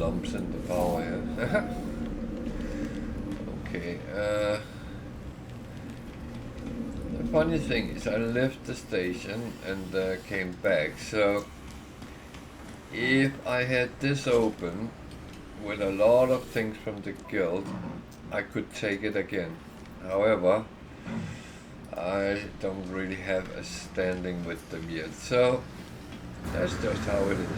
lumps in the power here. Okay. The funny thing is, I left the station and came back. So if I had this open with a lot of things from the guild, I could take it again. However, I don't really have a standing with them yet, so that's just how it is.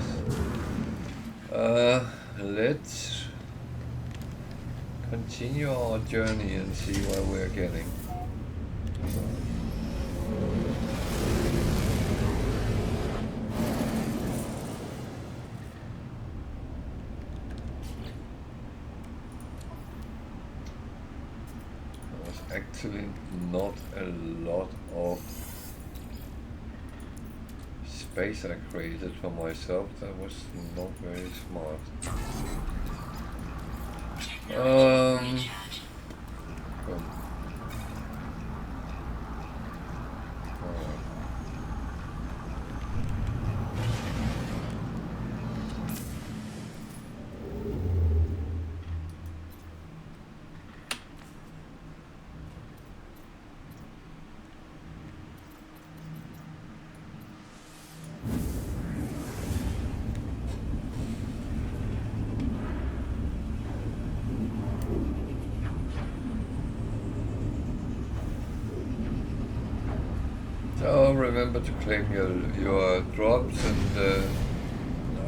Let's continue our journey and see where we're getting. Actually not a lot of space I created for myself. That was not very smart. Boom. So remember to claim your drops, and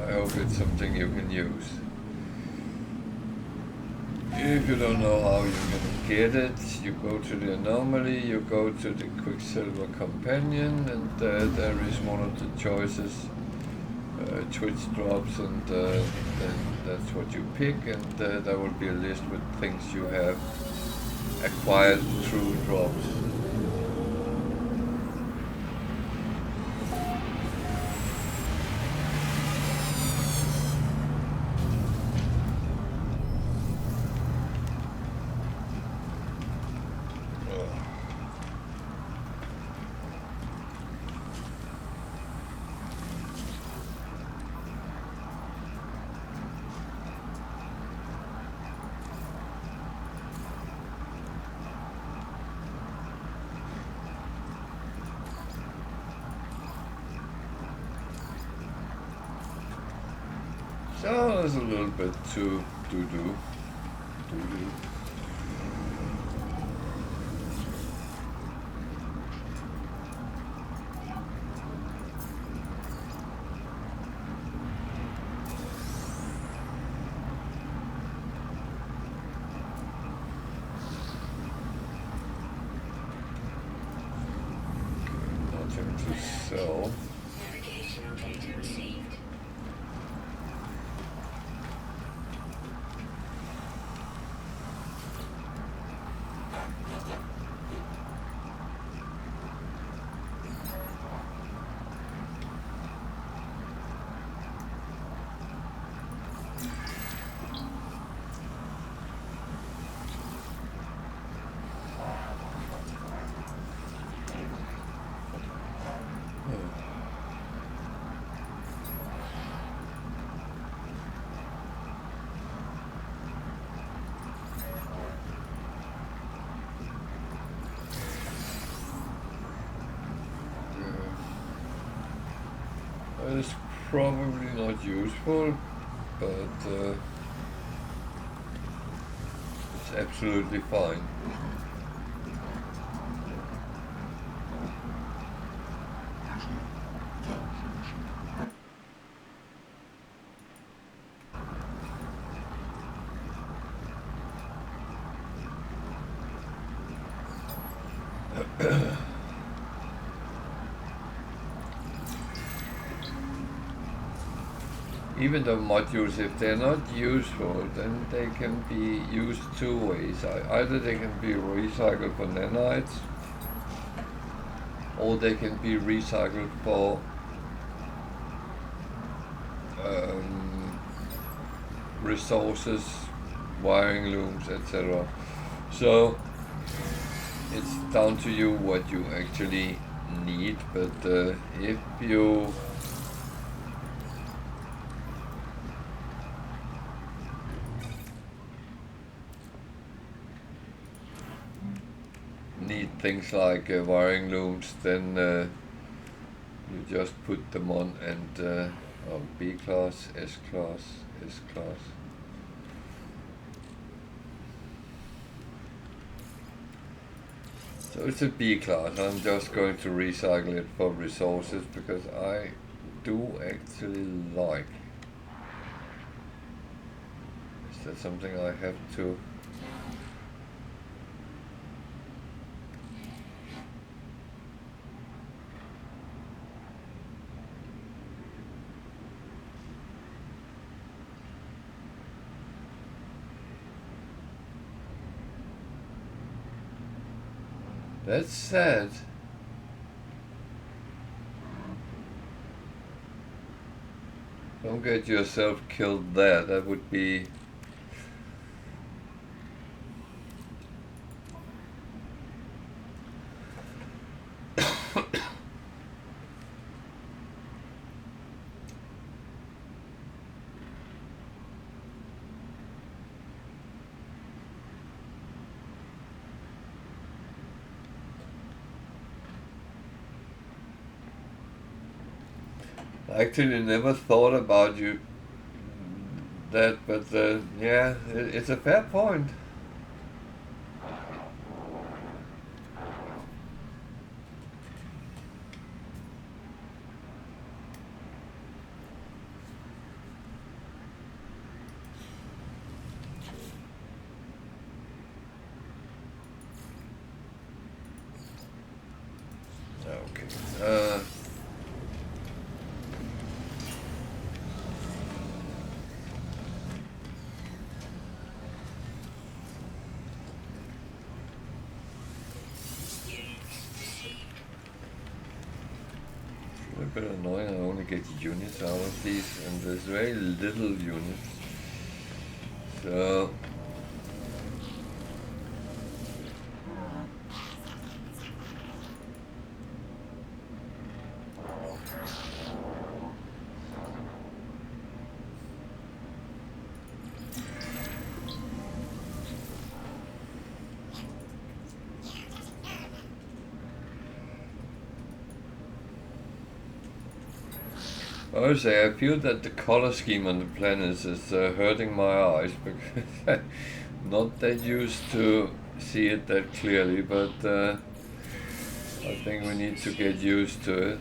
I hope it's something you can use. If you don't know how you can get it, you go to the anomaly, you go to the Quicksilver Companion, and there is one of the choices, Twitch drops, and then that's what you pick, and there will be a list with things you have acquired through drops. So there's a little bit to do. Nothing to sell. It's probably not useful, but it's absolutely fine. Even the modules, if they're not useful, then they can be used two ways. Either they can be recycled for nanites, or they can be recycled for resources, wiring looms, etc. So it's down to you what you actually need, but if you things like wiring looms, then you just put them on and B class, S class, S class. So it's a B class. I'm just going to recycle it for resources because I do actually like. Is that something I have to? That's sad. Don't get yourself killed there. That would be... I actually never thought about that, but yeah, it's a fair point. Okay. A bit annoying. I only get units out of these, and there's very little units. So I would say I feel that the color scheme on the planets is hurting my eyes because I'm not that used to see it that clearly, but I think we need to get used to it.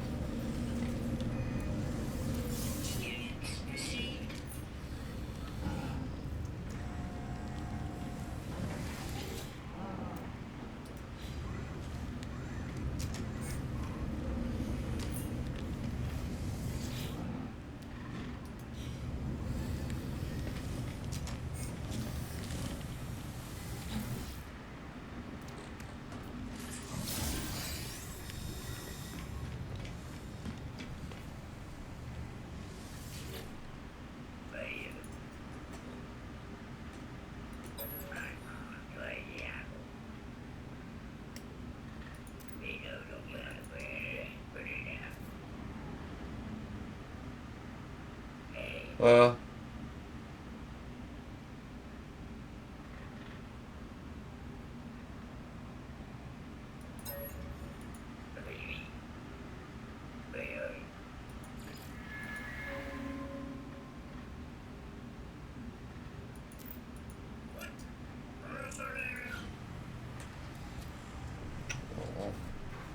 Uh,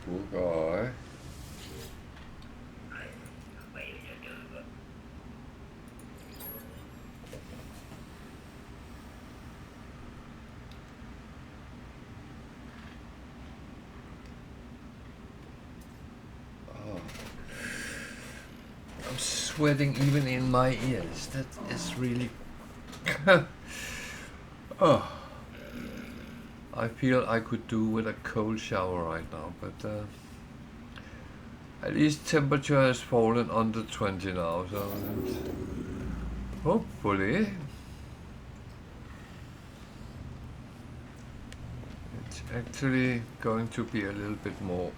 Poor guy. Oh. I'm sweating even in my ears. That is really... Oh. I feel I could do with a cold shower right now, but at least temperature has fallen under 20 now, so hopefully it's actually going to be a little bit more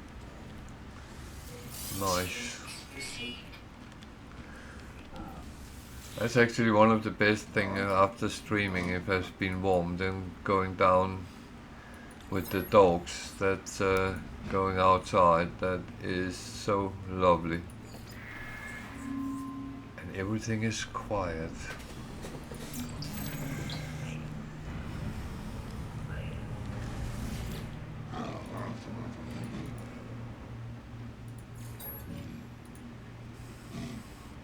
nice. That's actually one of the best things after streaming. If it has been warm, then going down with the dogs that's going outside. That is so lovely. And everything is quiet.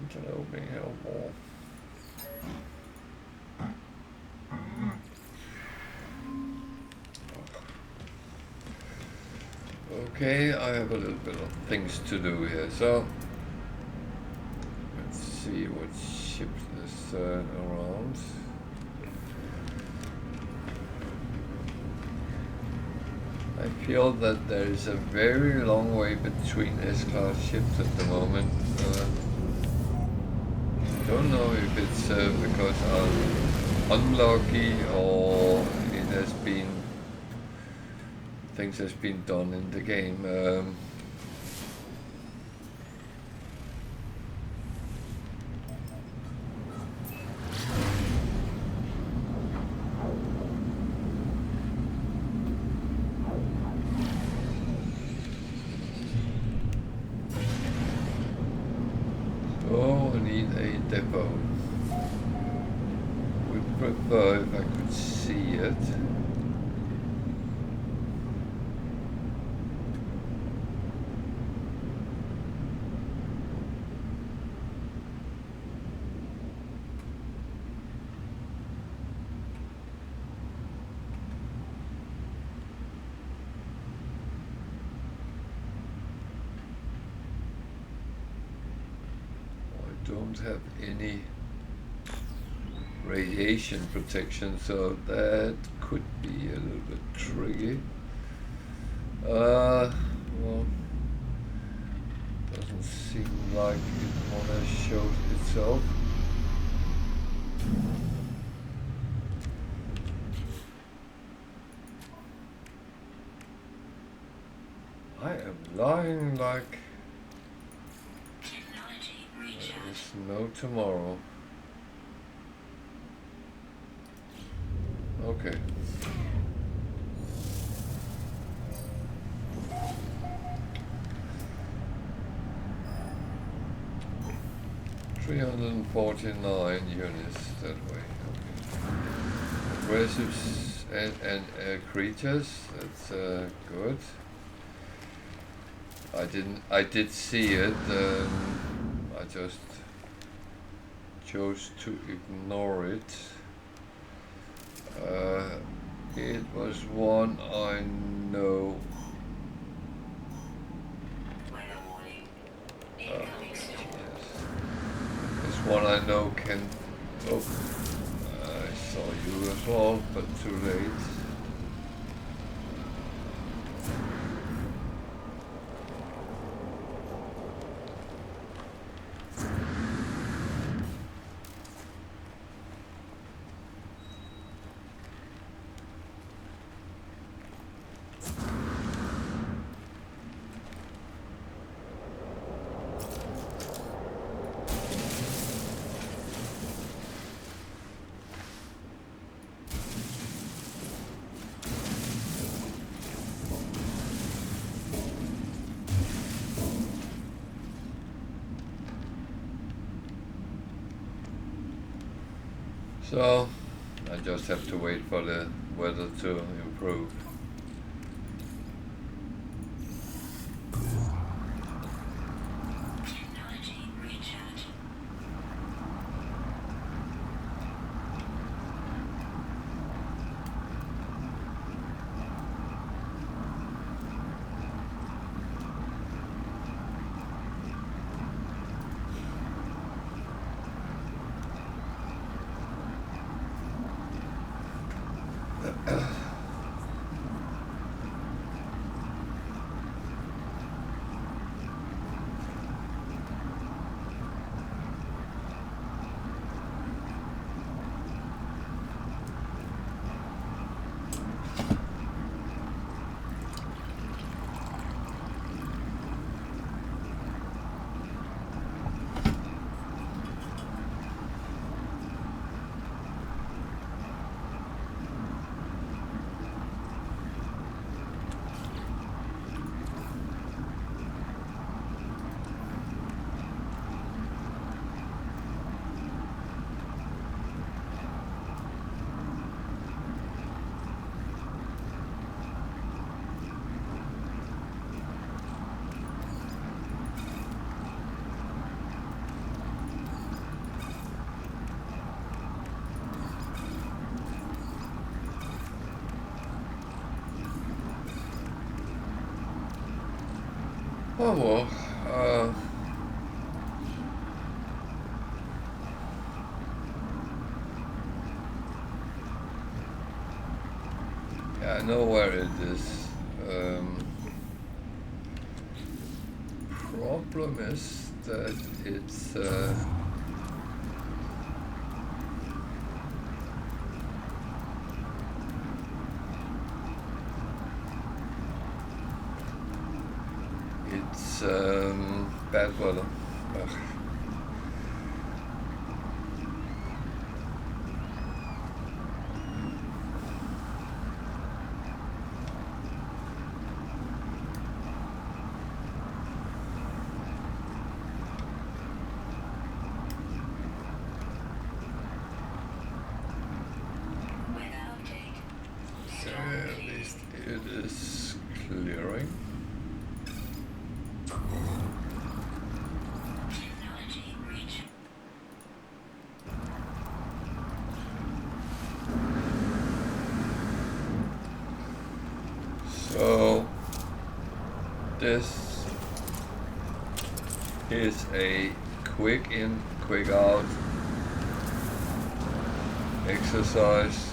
It's an opening elbow. Okay, I have a little bit of things to do here, so let's see what ship is around. I feel that there is a very long way between S-class ships at the moment. I don't know if it's because I'm unlucky or it has been things has been done in the game. So I need a depot. Would prefer if I could see it. Don't have any radiation protection, so that could be a little bit tricky. Well, doesn't seem like it wanna show itself. I am lying like there's no tomorrow. Okay. $349 units that way. Okay. Aggressive and creatures. That's good. I did see it. I just chose to ignore it. It was one I know. Yes. It's one I know can. Oh, I saw you as well, but too late. So, I just have to wait for the weather to improve. Oh well. Yeah, I know where it is. Problem is that it's bad weather. Ugh. At least it is clearing. So this is a quick in, quick out exercise.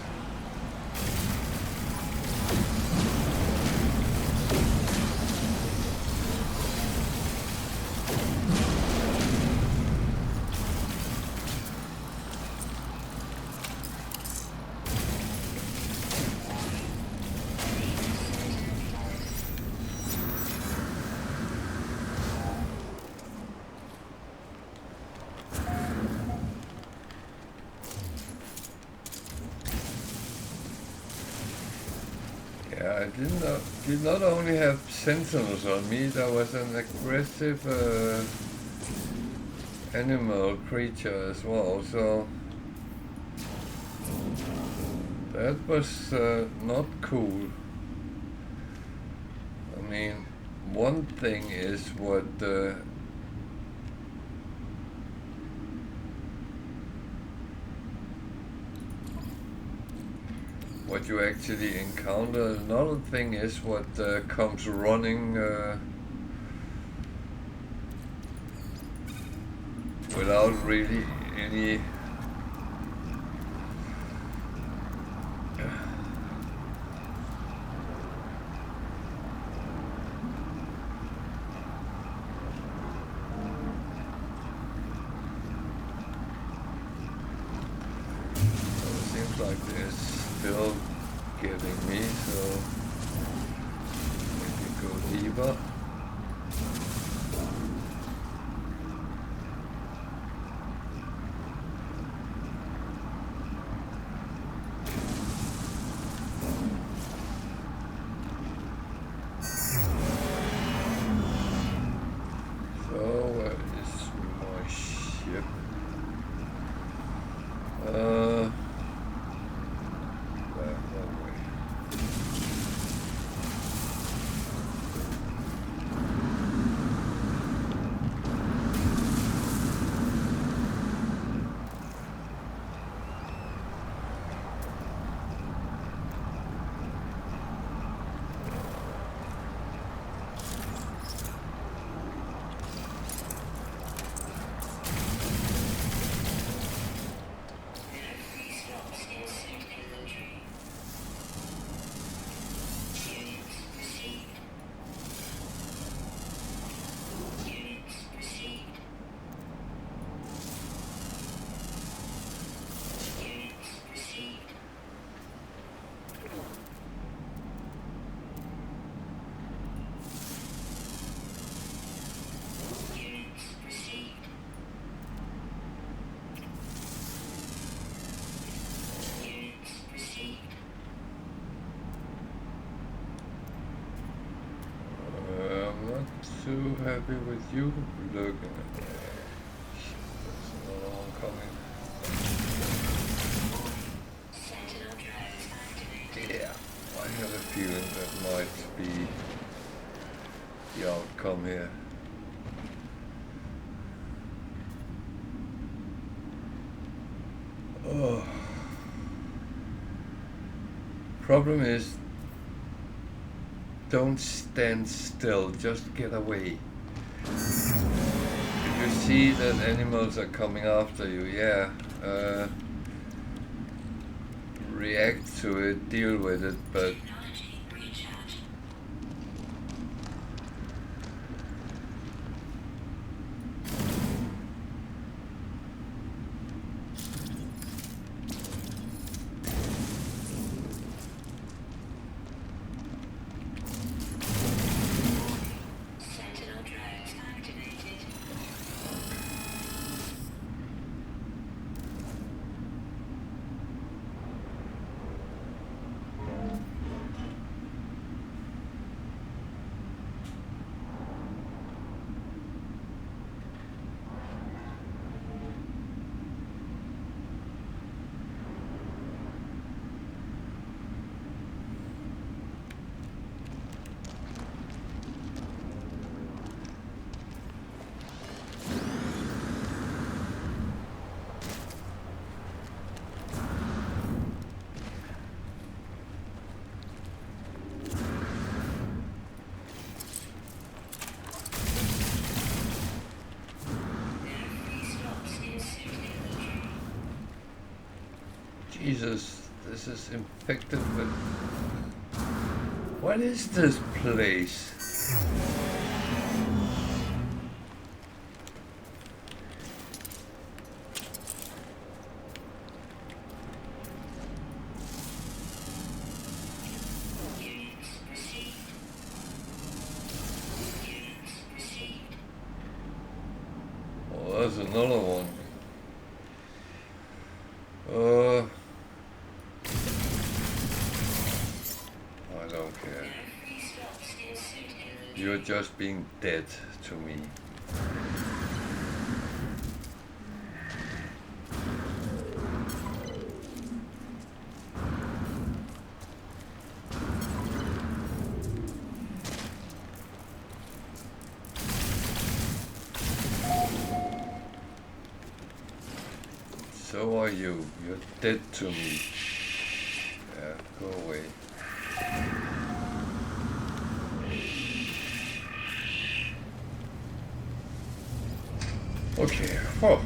Yeah, I did not only have sentinels on me, there was an aggressive animal creature as well, so that was not cool. I mean, one thing is what you actually encounter. Another thing is what comes running without really any seems like they're still getting me, so maybe go deeper. Too happy with you looking at me. There's another one coming. Yeah, I have a feeling that might be the outcome here. Oh. Problem is, don't stand still, just get away. If you see that animals are coming after you, yeah, react to it, deal with it, but Jesus, this is infected with... What is this place? Oh, there's another one. I don't care. You're just being dead to me. So are you. You're dead to me. Yeah, go away. Okay. Oh.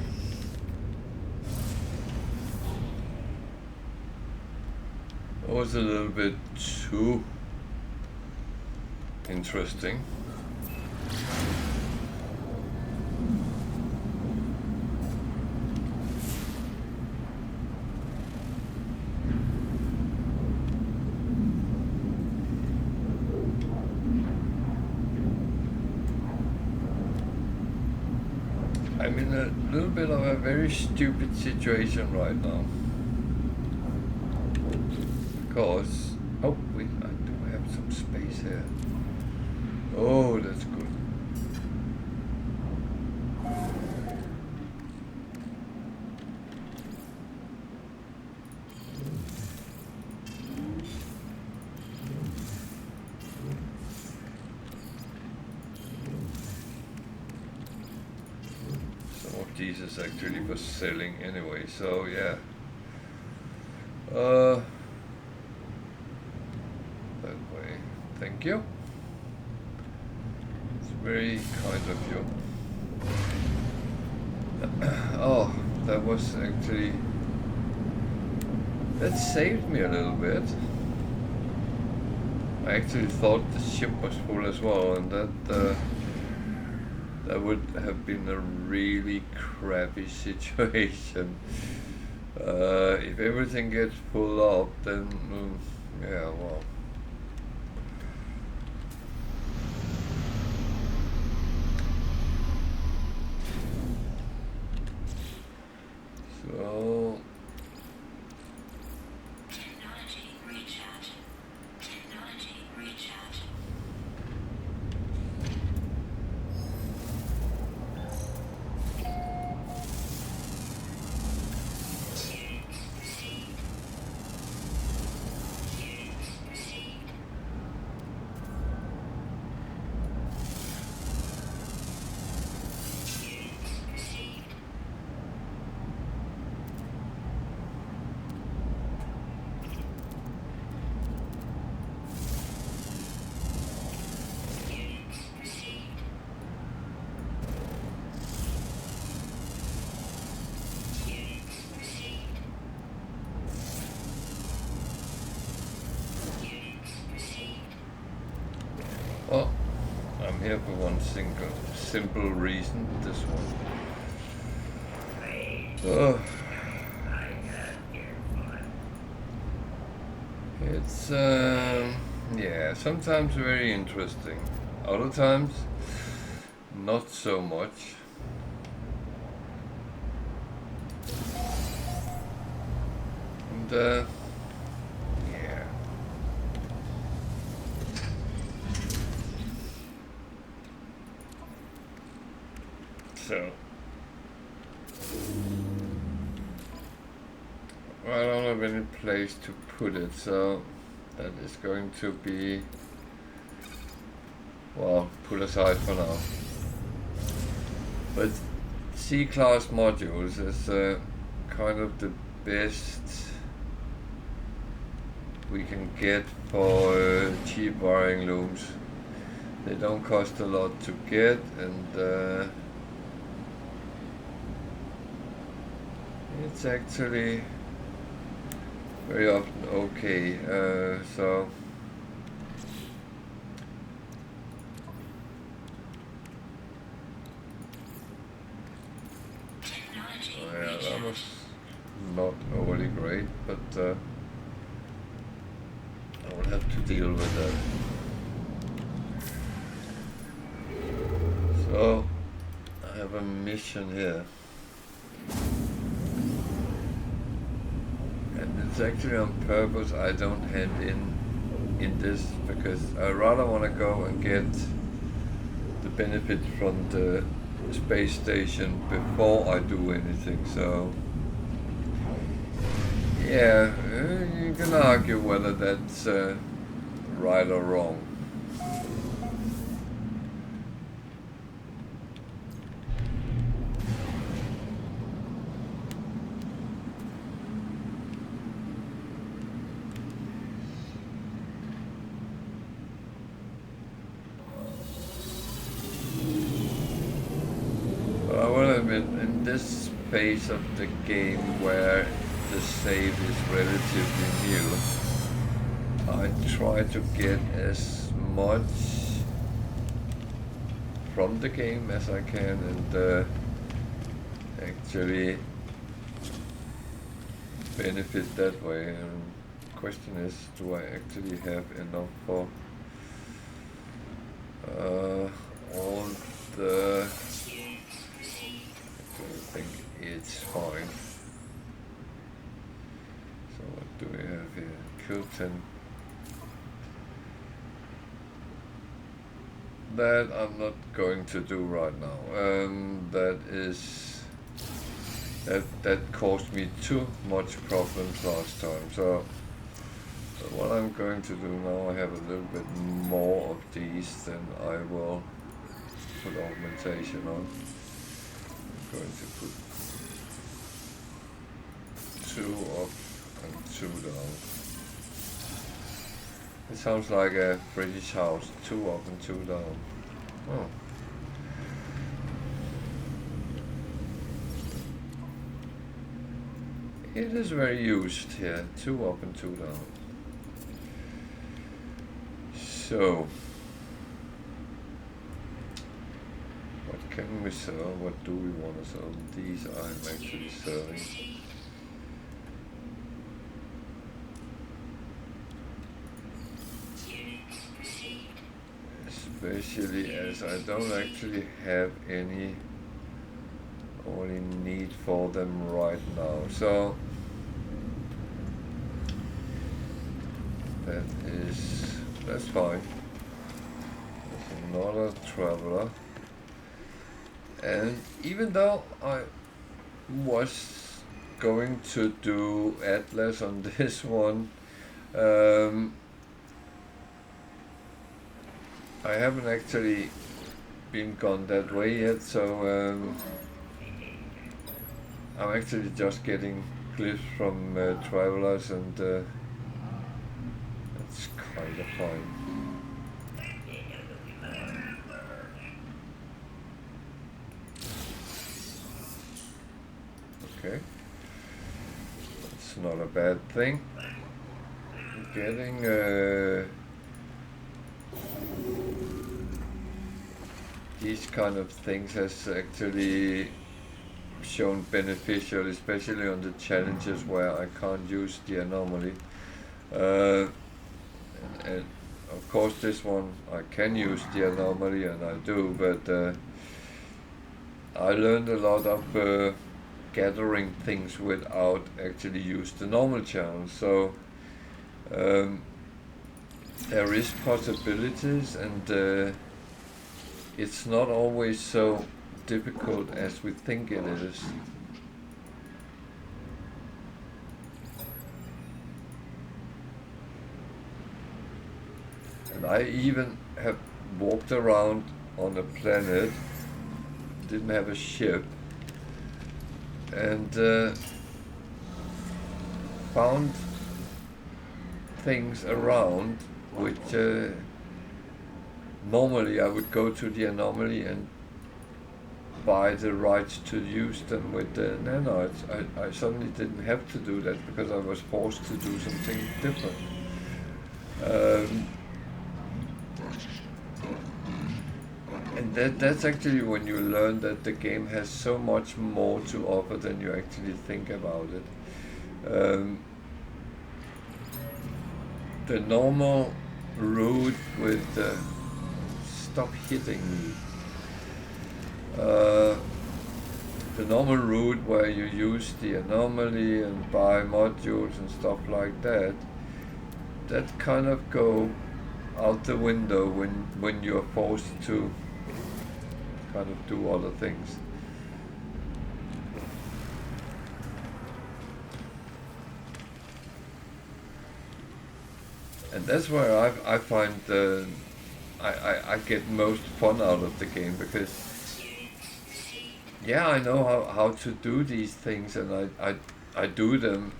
That was a little bit too interesting. I'm in a little bit of a very stupid situation right now. Because, oh wait, I do have some space here. Oh, that's good. These is actually for selling anyway, so yeah. That way. Thank you. It's very kind of you. Oh, that was actually... That saved me a little bit. I actually thought the ship was full as well, and that would have been a really crappy situation. If everything gets full up, then yeah, well. So one simple reason, this one. So, it's, yeah, sometimes very interesting. Other times, not so much. And, yeah. So, I don't have any place to put it, so that is going to be, well, put aside for now. But C-class modules is kind of the best we can get for cheap wiring looms. They don't cost a lot to get, and it's actually very often okay. So yeah, that was not overly great, but I will have to deal with that. So I have a mission here, and it's actually on purpose I don't hand in this, because I rather want to go and get the benefit from the space station before I do anything. So yeah, you can argue whether that's right or wrong. But I will admit, in this phase of the game where the save is relatively new, I try to get as much from the game as I can, and actually benefit that way. And the question is, do I actually have enough for all the... I think it's fine. So what do we have here? Kill 10. That I'm not going to do right now. That caused me too much problems last time. So what I'm going to do now, I have a little bit more of these, then I will put augmentation on. I'm going to put 2 up and 2 down. It sounds like a British house, 2 up and 2 down. Oh. It is very used here, 2 up and 2 down. So, what can we sell? What do we want to sell? These I'm actually selling. Especially as I don't actually have any only need for them right now. So that's fine. There's another traveler. And even though I was going to do Atlas on this one, I haven't actually been gone that way yet, so I'm actually just getting clips from travelers, and that's kind of fine. Okay, that's not a bad thing. Getting these kind of things has actually shown beneficial, especially on the challenges where I can't use the anomaly. And of course this one I can use the anomaly, and I do, but I learned a lot of gathering things without actually use the normal channel. So there is possibilities, and it's not always so difficult as we think it is. And I even have walked around on a planet, didn't have a ship, and found things around which normally I would go to the anomaly and buy the rights to use them with the nanites. I suddenly didn't have to do that because I was forced to do something different. And that's actually when you learn that the game has so much more to offer than you actually think about it. The normal route with stop hitting me. The normal route where you use the anomaly and buy modules and stuff like that, that kind of go out the window when you're forced to kind of do other things. And that's where I find I get most fun out of the game, because yeah, I know how to do these things, and I do them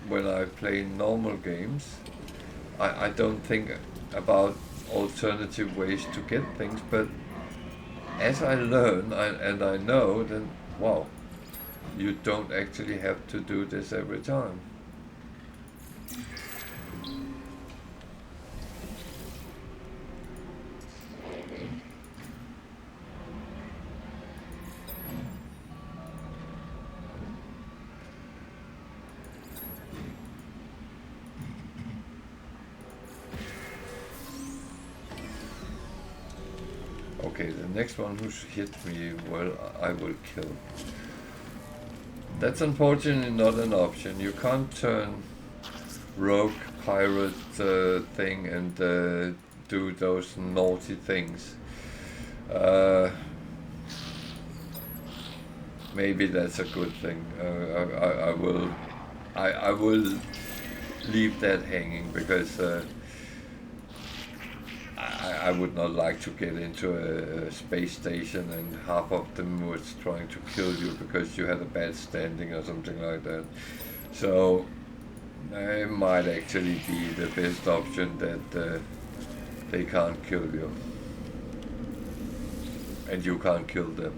when I play normal games. I don't think about alternative ways to get things, but as I learn and I know, then wow, you don't actually have to do this every time. Okay, the next one who hit me, well, I will kill. That's unfortunately not an option. You can't turn rogue pirate thing and do those naughty things. Maybe that's a good thing. I will leave that hanging, because I would not like to get into a space station and half of them was trying to kill you because you had a bad standing or something like that. So it might actually be the best option that they can't kill you and you can't kill them.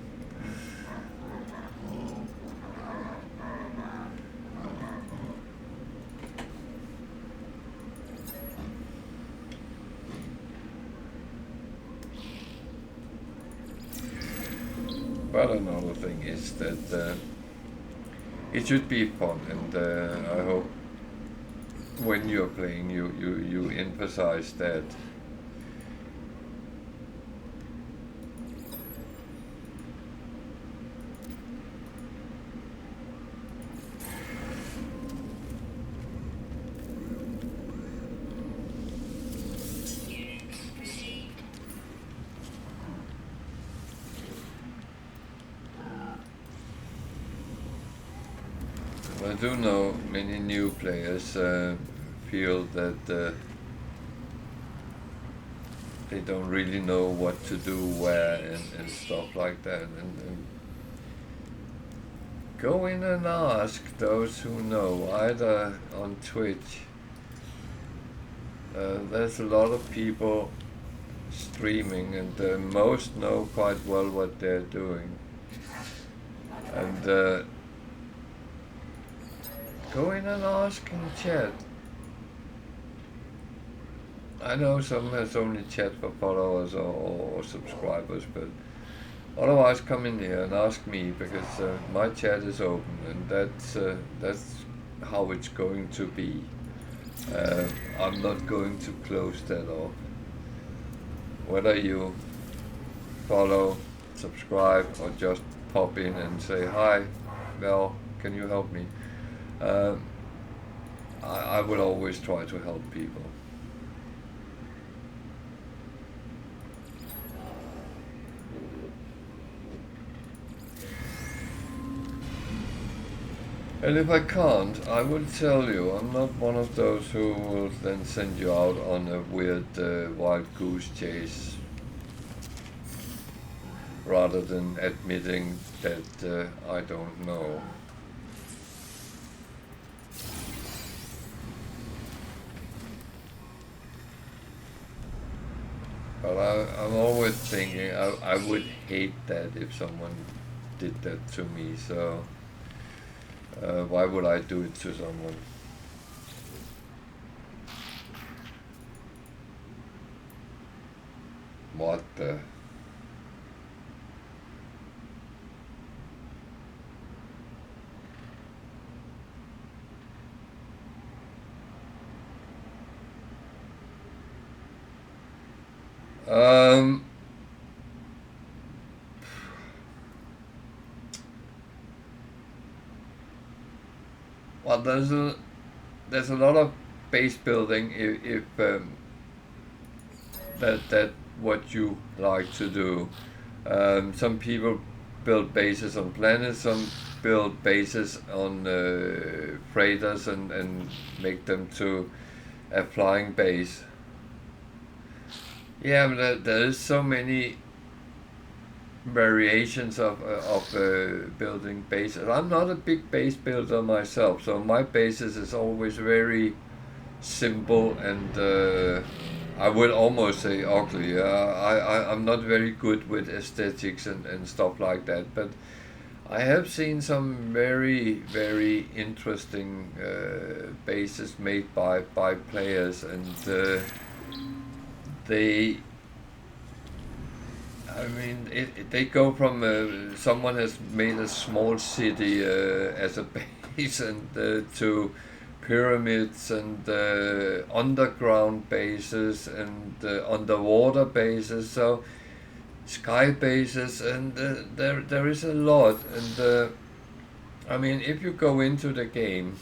But another thing is that it should be fun, and I hope when you're playing you emphasize that. I do know many new players feel that they don't really know what to do where and stuff like that. And go in and ask those who know, either on Twitch. There's a lot of people streaming, and most know quite well what they're doing. And go in and ask in chat. I know some has only chat for followers or subscribers, but Otherwise, come in here and ask me, because my chat is open, and that's how it's going to be. I'm not going to close that off. Whether you follow, subscribe, or just pop in and say hi, well, can you help me? I will always try to help people. And if I can't, I will tell you, I'm not one of those who will then send you out on a weird wild goose chase rather than admitting that I don't know. But I'm always thinking I would hate that if someone did that to me, so why would I do it to someone? What the? Well, there's a lot of base building if that what you like to do. Some people build bases on planets, some build bases on freighters and make them to a flying base. Yeah, but there is so many variations of building bases. I'm not a big base builder myself, so my bases is always very simple and I would almost say ugly. I'm not very good with aesthetics and stuff like that, but I have seen some very interesting bases made by players, and they, I mean, they go from someone has made a small city as a base and to pyramids and underground bases and underwater bases, so sky bases, and there is a lot. And I mean, if you go into the game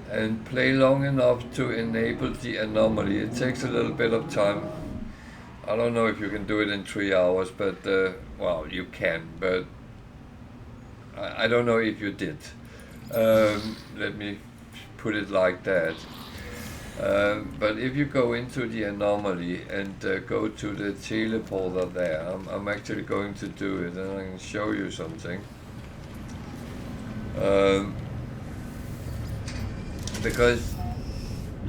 and play long enough to enable the anomaly, it takes a little bit of time. I don't know if you can do it in 3 hours, but well, you can, but I don't know if you did. Let me put it like that. But if you go into the anomaly and go to the teleporter there, I'm actually going to do it, and I can show you something. Because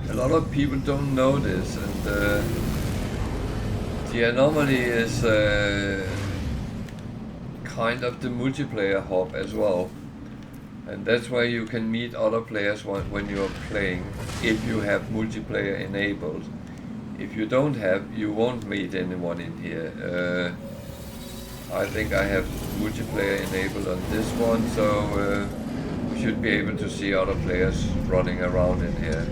a lot of people don't know this, and the anomaly is kind of the multiplayer hub as well, and that's where you can meet other players when you are playing, if you have multiplayer enabled. If you don't have, you won't meet anyone in here. I think I have multiplayer enabled on this one, so we should be able to see other players running around in here.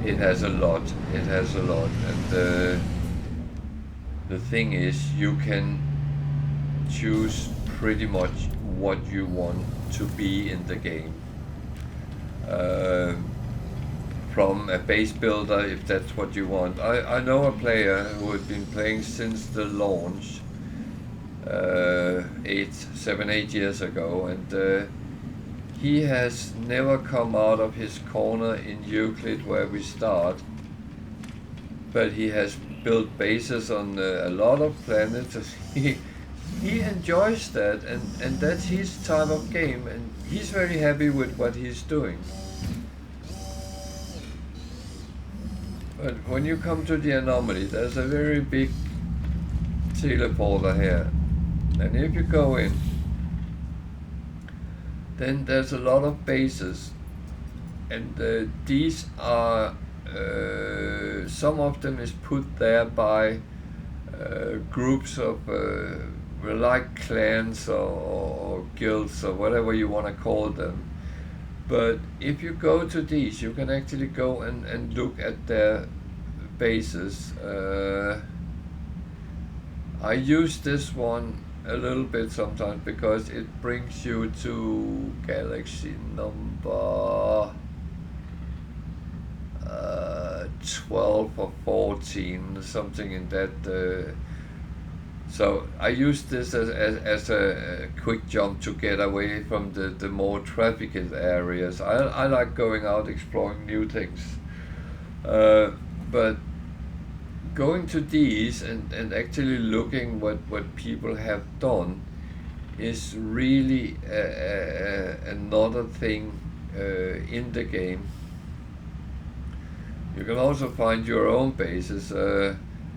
It has a lot, and the thing is, you can choose pretty much what you want to be in the game. From a base builder, if that's what you want. I know a player who had been playing since the launch 7-8 years ago, and he has never come out of his corner in Euclid where we start, but he has built bases on a lot of planets. He enjoys that, and that's his type of game, and he's very happy with what he's doing. But when you come to the anomaly, there's a very big teleporter here, and if you go in, then there's a lot of bases, and these are some of them is put there by groups of like clans or guilds or whatever you want to call them. But if you go to these, you can actually go and look at their bases. I use this one a little bit sometimes because it brings you to galaxy number 12 or 14, something in that. So I use this as a quick jump to get away from the more trafficked areas. I like going out exploring new things. But going to these and actually looking what people have done is really another thing in the game. You can also find your own bases.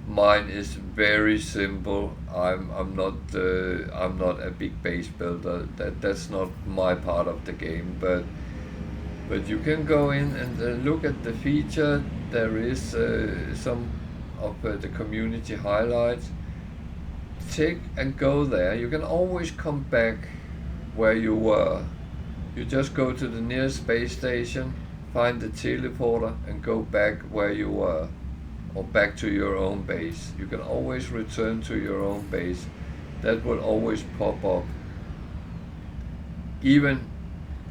Mine is very simple. I'm not a big base builder. That's not my part of the game. But you can go in and look at the feature. There is some of the community highlights. Take and go there. You can always come back where you were. You just go to the nearest space station, find the teleporter, and go back where you were, or back to your own base. You can always return to your own base. That will always pop up, even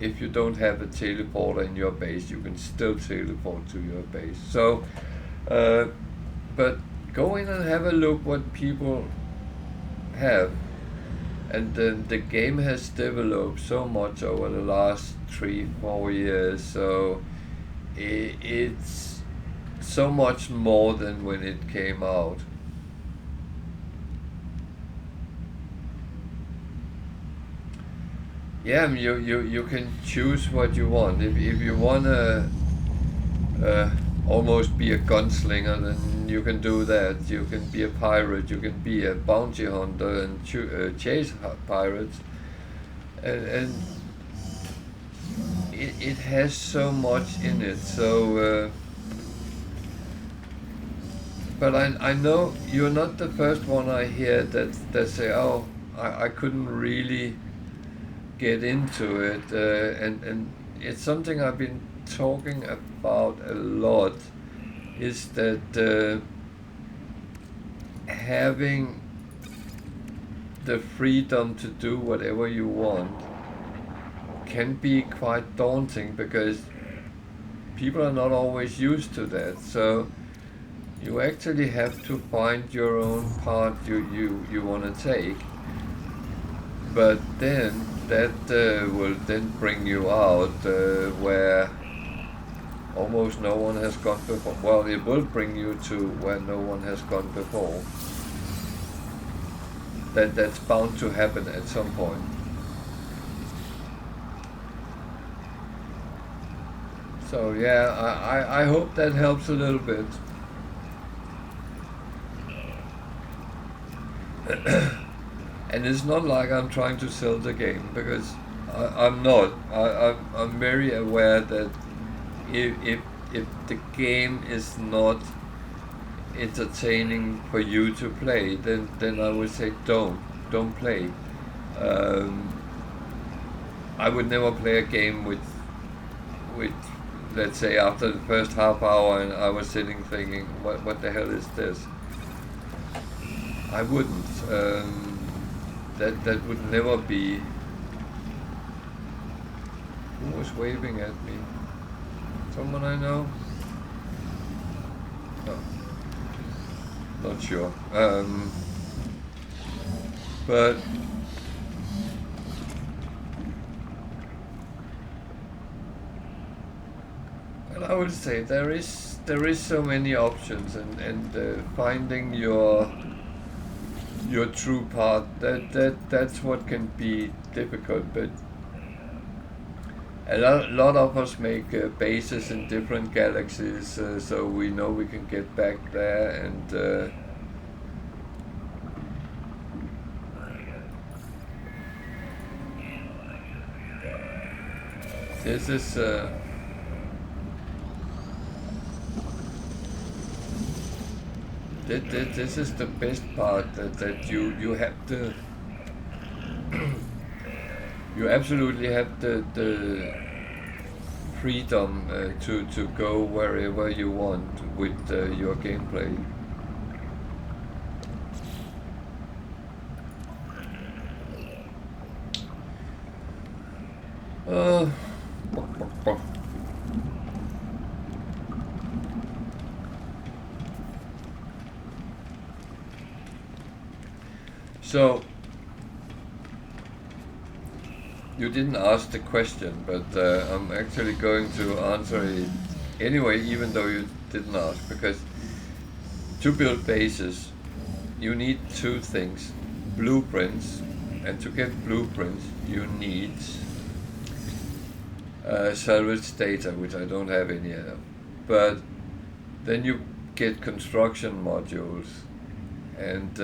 if you don't have a teleporter in your base. You can still teleport to your base. So but go in and have a look what people have. And the game has developed so much over the last 3-4 years, so it's so much more than when it came out. Yeah, you can choose what you want. If you want to almost be a gunslinger, then you can do that. You can be a pirate, you can be a bounty hunter and chase pirates. And it has so much in it. So but I know you're not the first one I hear that say, oh, I couldn't really get into it, and it's something I've been talking about a lot, is that having the freedom to do whatever you want can be quite daunting, because people are not always used to that. So you actually have to find your own path you want to take, but then that will then bring you out where almost no one has gone before. Well, it will bring you to where no one has gone before. That's bound to happen at some point. So yeah, I hope that helps a little bit. And it's not like I'm trying to sell the game, because I'm not. I'm very aware that if the game is not entertaining for you to play, then I would say don't play. I would never play a game with let's say after the first half hour and I was sitting thinking, what the hell is this? I wouldn't. That would never be. Who was waving at me? Someone I know? No. Not sure. But well, I would say there is so many options, and finding your true path, that's what can be difficult. But a lot of us make bases in different galaxies, so we know we can get back there, and this is This is the best part, that you have the you absolutely have the freedom to go wherever you want with your gameplay. Uh, so you didn't ask the question, but I'm actually going to answer it anyway, even though you didn't ask, because to build bases, you need two things: blueprints, and to get blueprints, you need salvage data, which I don't have any of. But then you get construction modules, and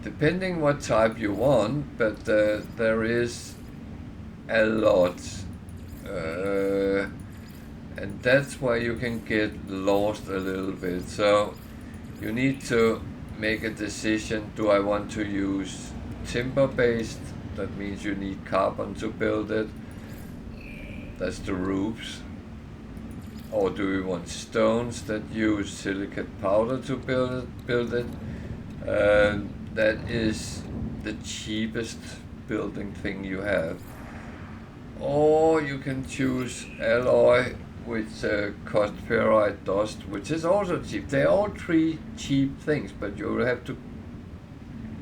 depending what type you want, but there is a lot, and that's why you can get lost a little bit. So you need to make a decision: do I want to use timber based? That means you need carbon to build it. That's the roofs. Or do we want stones that use silicate powder to build it? That is the cheapest building thing you have. Or you can choose alloy, which cost ferrite dust, which is also cheap. They're all three cheap things, but you have to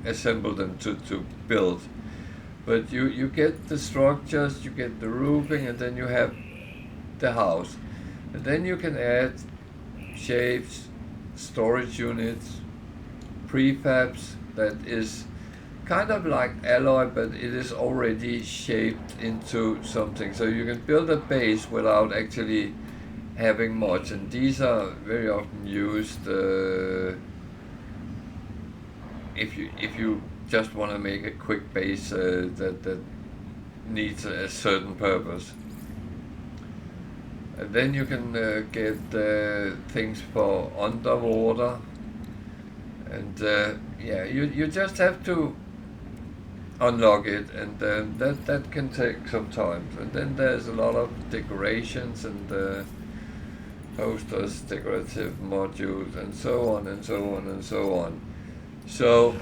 assemble them to build. But you get the structures, you get the roofing, and then you have the house. And then you can add shapes, storage units, prefabs that is kind of like alloy, but it is already shaped into something. So you can build a base without actually having much. And these are very often used if you just want to make a quick base that needs a certain purpose. And then you can get things for underwater, and yeah, you just have to unlock it, and that can take some time. And then there's a lot of decorations and posters, decorative modules, and so on and so on and so on. So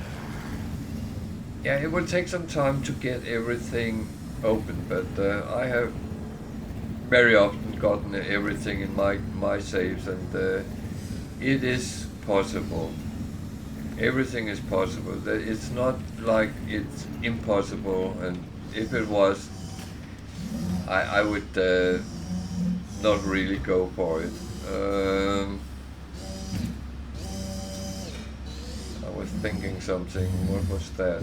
yeah, it will take some time to get everything open, but I have very often gotten everything in my saves, and it is possible. Everything is possible. It's not like it's impossible, and if it was, I would not really go for it. I was thinking something. What was that?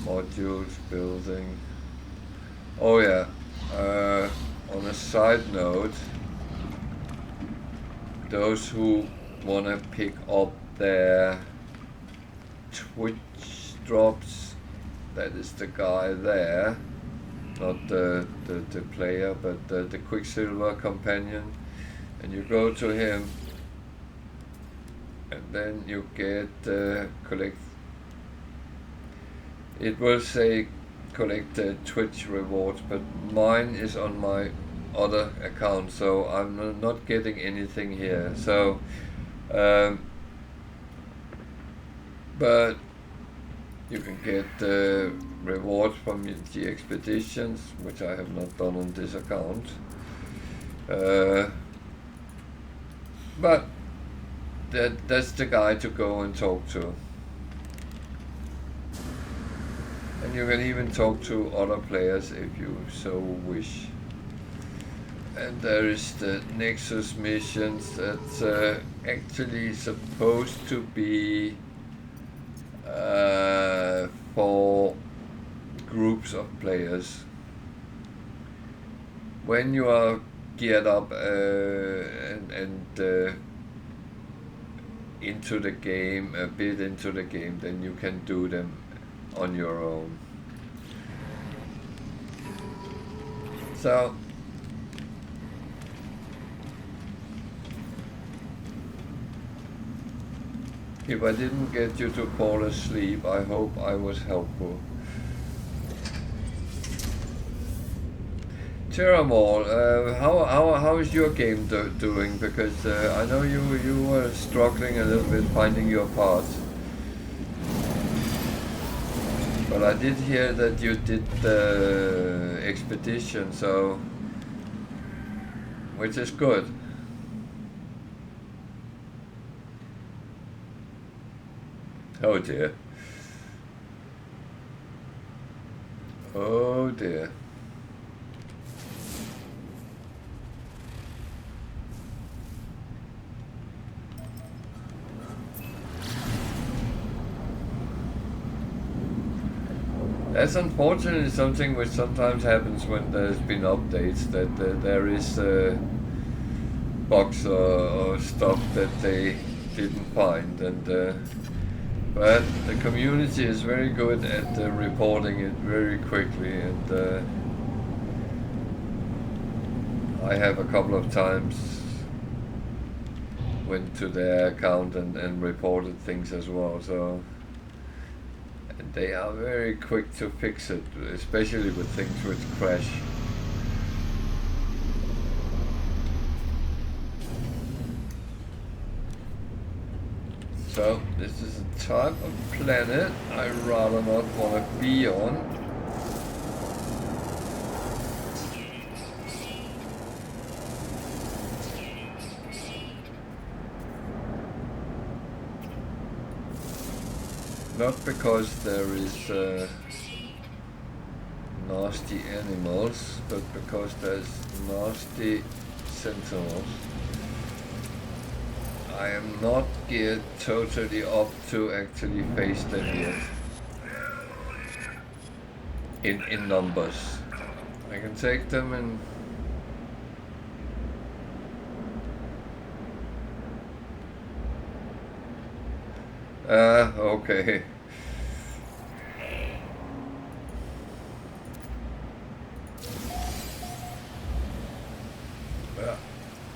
Modules, building. Oh yeah. On a side note, those who want to pick up their Twitch drops, that is the guy there, not the player, but the Quicksilver companion, and you go to him, and then you get collect. It will say collect Twitch rewards, but mine is on my other account, so I'm not getting anything here. So, but you can get rewards from the expeditions, which I have not done on this account. But that's the guy to go and talk to. And you can even talk to other players if you so wish. And there is the Nexus missions that's actually supposed to be for groups of players. When you are geared up and into the game, a bit into the game, then you can do them on your own. So If I didn't get you to fall asleep, I hope I was helpful. Terramol, how is your game doing? Because I know you were struggling a little bit finding your path. But I did hear that you did the expedition, so which is good. Oh dear. Oh dear. That's unfortunately something which sometimes happens when there's been updates, that there is bugs or stuff that they didn't find, and but the community is very good at reporting it very quickly, and I have a couple of times went to their account and reported things as well, so and they are very quick to fix it, especially with things which crash. So this is a type of planet I rather not want to be on. Not because there is nasty animals, but because there's nasty sentinels. I am not geared totally up to actually face them yet. In numbers. I can take them and okay.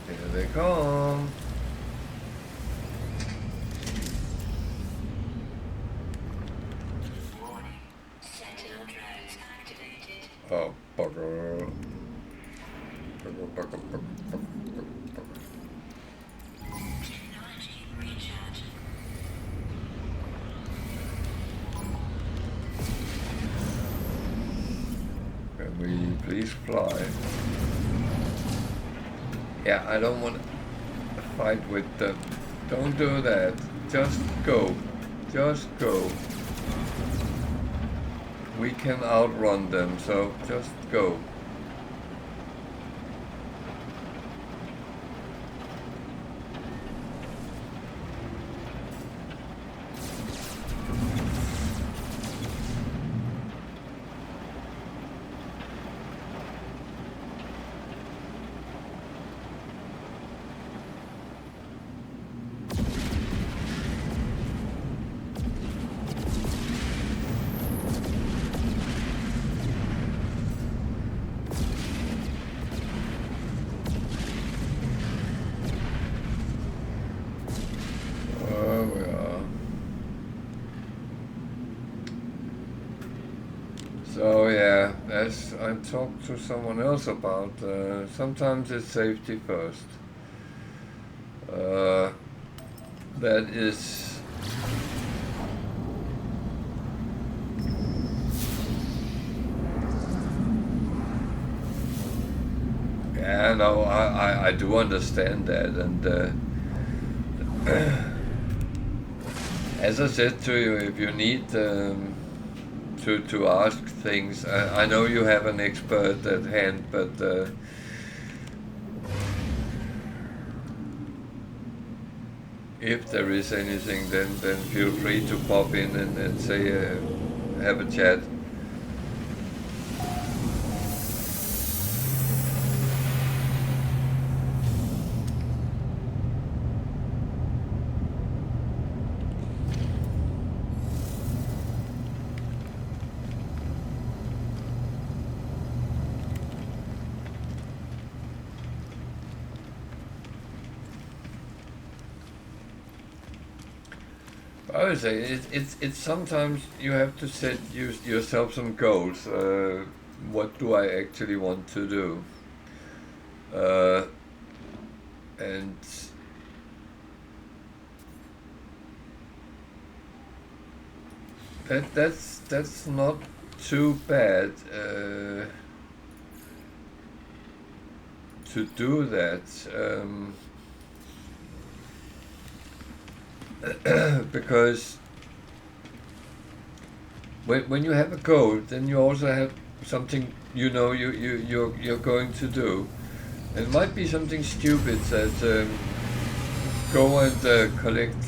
Here they come. Oh, bugger. Bugger. Can we please fly? Yeah, I don't want to fight with them. Don't do that. Just go. Just go. We can outrun them, so just go. So yeah, as I talked to someone else about, sometimes it's safety first. That is yeah, no, I do understand that, and as I said to you, if you need to ask things. I know you have an expert at hand, but if there is anything, then feel free to pop in and say, have a chat. I would say it's sometimes you have to set yourself some goals. What do I actually want to do? And that's not too bad to do that. Because when you have a goal, then you also have something you're going to do. It might be something stupid that go and collect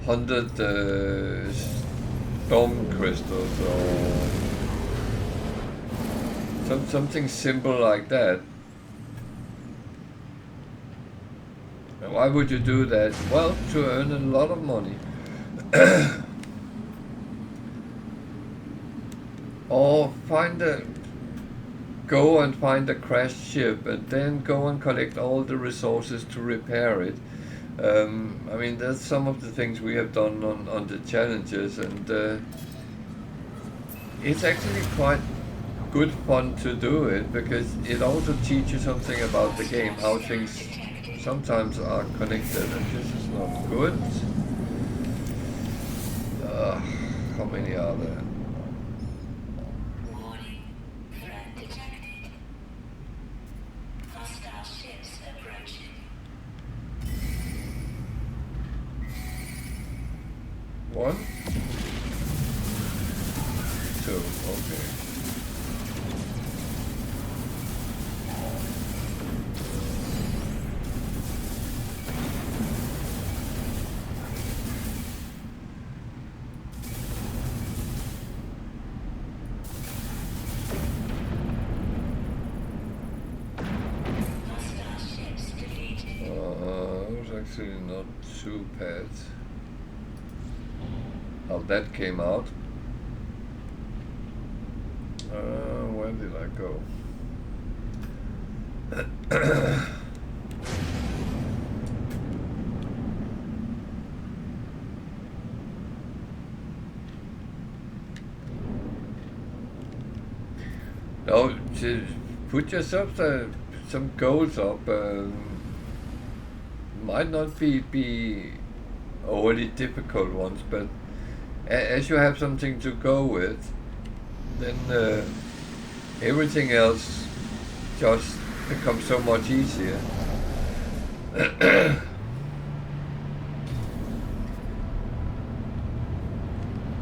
100 storm crystals or something simple like that. Why would you do that? Well, to earn a lot of money. Or go and find a crashed ship and then go and collect all the resources to repair it. I mean, that's some of the things we have done on the challenges, and it's actually quite good fun to do it, because it also teaches something about the game, how things sometimes are connected, and this is not good. How many are there? Warning, threat detected. Hostile ships approaching. One? Two, okay. Hostile ships defeated. It was actually not too bad. How that came out. Where did I go? No, to put yourself some goals up. Might not be overly difficult ones, but as you have something to go with, then everything else just becomes so much easier.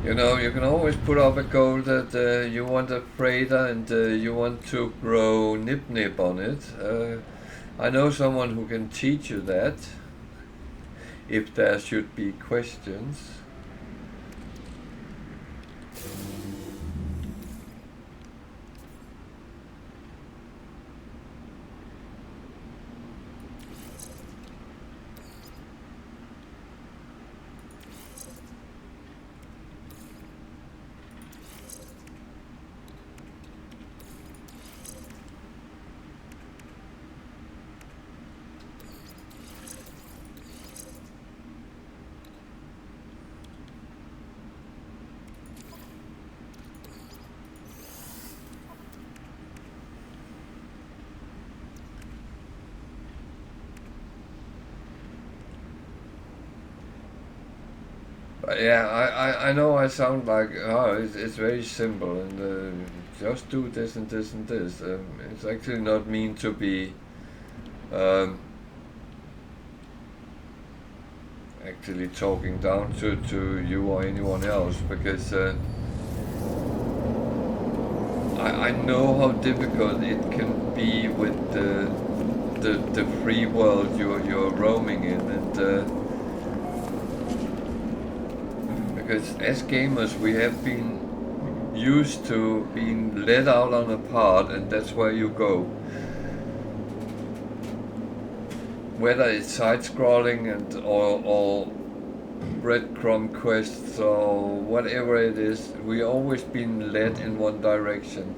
You know, you can always put up a goal that you want a freighter and you want to grow nip on it. I know someone who can teach you that, if there should be questions. Yeah, I know I sound like, oh, it's very simple, and just do this and this and this. It's actually not mean to be um, actually talking down to you or anyone else, because I know how difficult it can be with the free world you're roaming in, and because as gamers we have been used to being led out on a path, and that's where you go. Whether it's side-scrolling or breadcrumb quests or whatever it is, we always been led in one direction.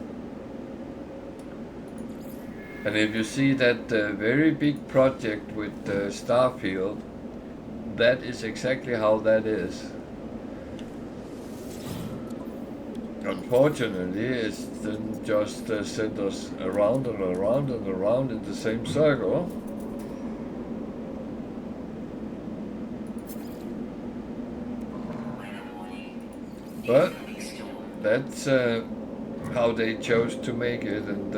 And if you see that very big project with Starfield, that is exactly how that is. Unfortunately, it's then just sent us around and around and around in the same circle. But that's how they chose to make it, and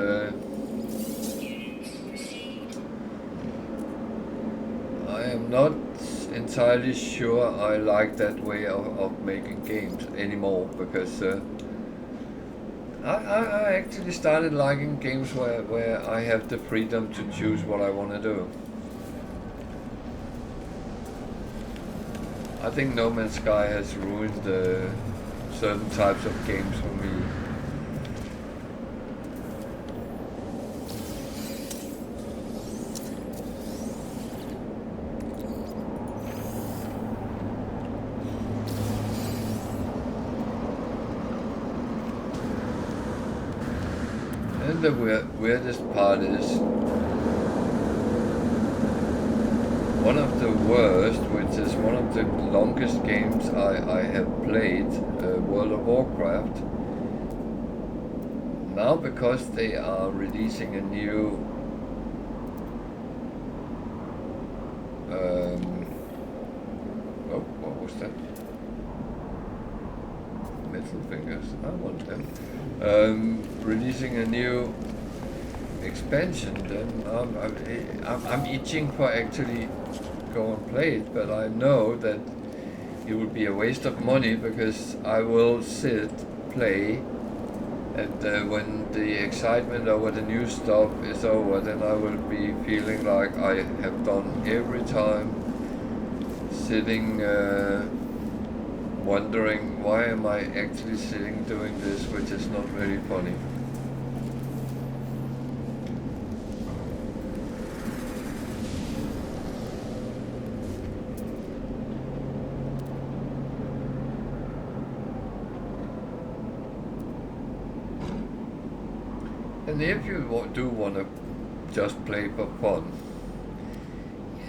I am not entirely sure I like that way of making games anymore, because I actually started liking games where I have the freedom to choose what I want to do. I think No Man's Sky has ruined certain types of games for me. And the weirdest part is one of the worst, which is one of the longest games I have played, World of Warcraft. Now, because they are releasing a new oh, what was that? Metal fingers, I want them. Releasing a new expansion, then I'm itching for actually go and play it, but I know that it would be a waste of money, because I will sit, play, and when the excitement over the new stuff is over, then I will be feeling like I have done every time, sitting wondering why am I actually sitting doing this, which is not very funny. And if you do want to just play for fun,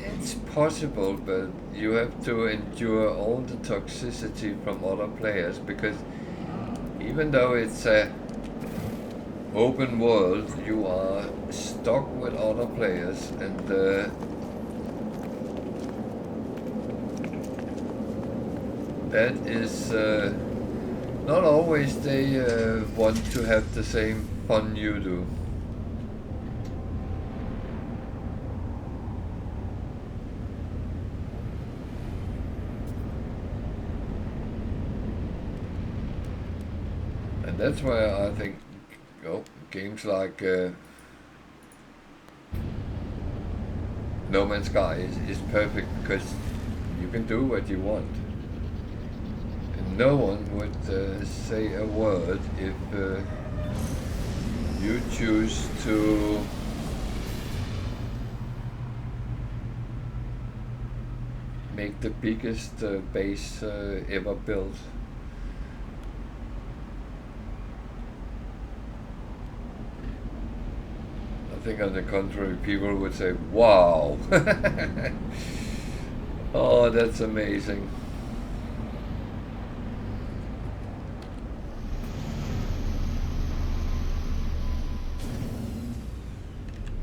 it's possible, but you have to endure all the toxicity from other players, because even though it's a open world, you are stuck with other players, and that is not always they want to have the same fun you do. And that's why I think games like No Man's Sky is perfect, because you can do what you want. And no one would say a word if you choose to make the biggest base ever built. I think on the contrary, people would say, wow! Oh, that's amazing.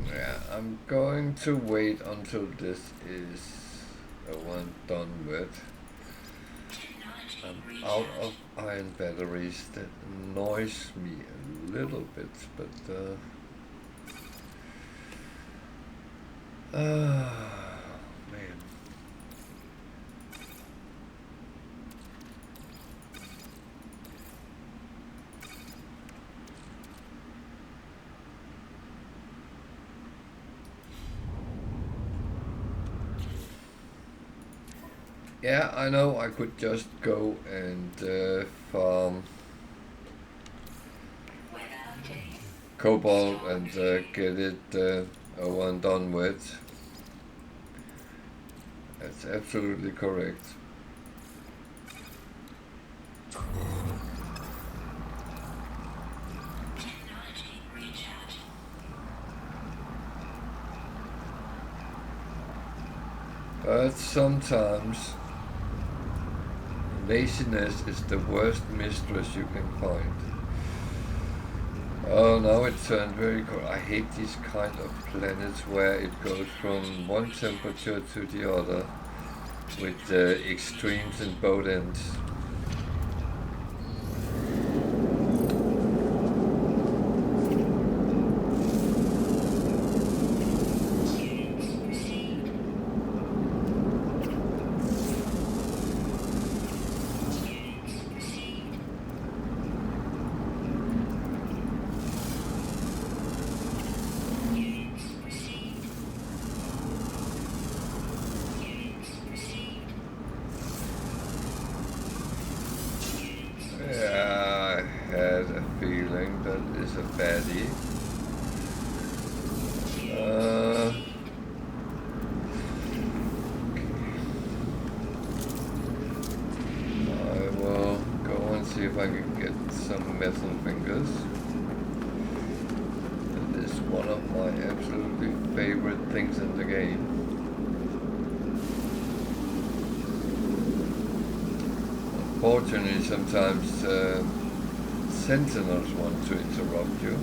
Yeah, I'm going to wait until this is one done with. I'm out of iron batteries. That annoys me a little bit, but man. Yeah, I know I could just go and farm cobalt and get it over and done with. That's absolutely correct. But sometimes laziness is the worst mistress you can find. Oh, now it turned very cold. I hate these kind of planets where it goes from one temperature to the other with the extremes in both ends. Yeah, I had a feeling that is a baddie. I will go and see if I can get some metal fingers. It is one of my absolutely favorite things in the game. Unfortunately, sometimes sentinels want to interrupt you,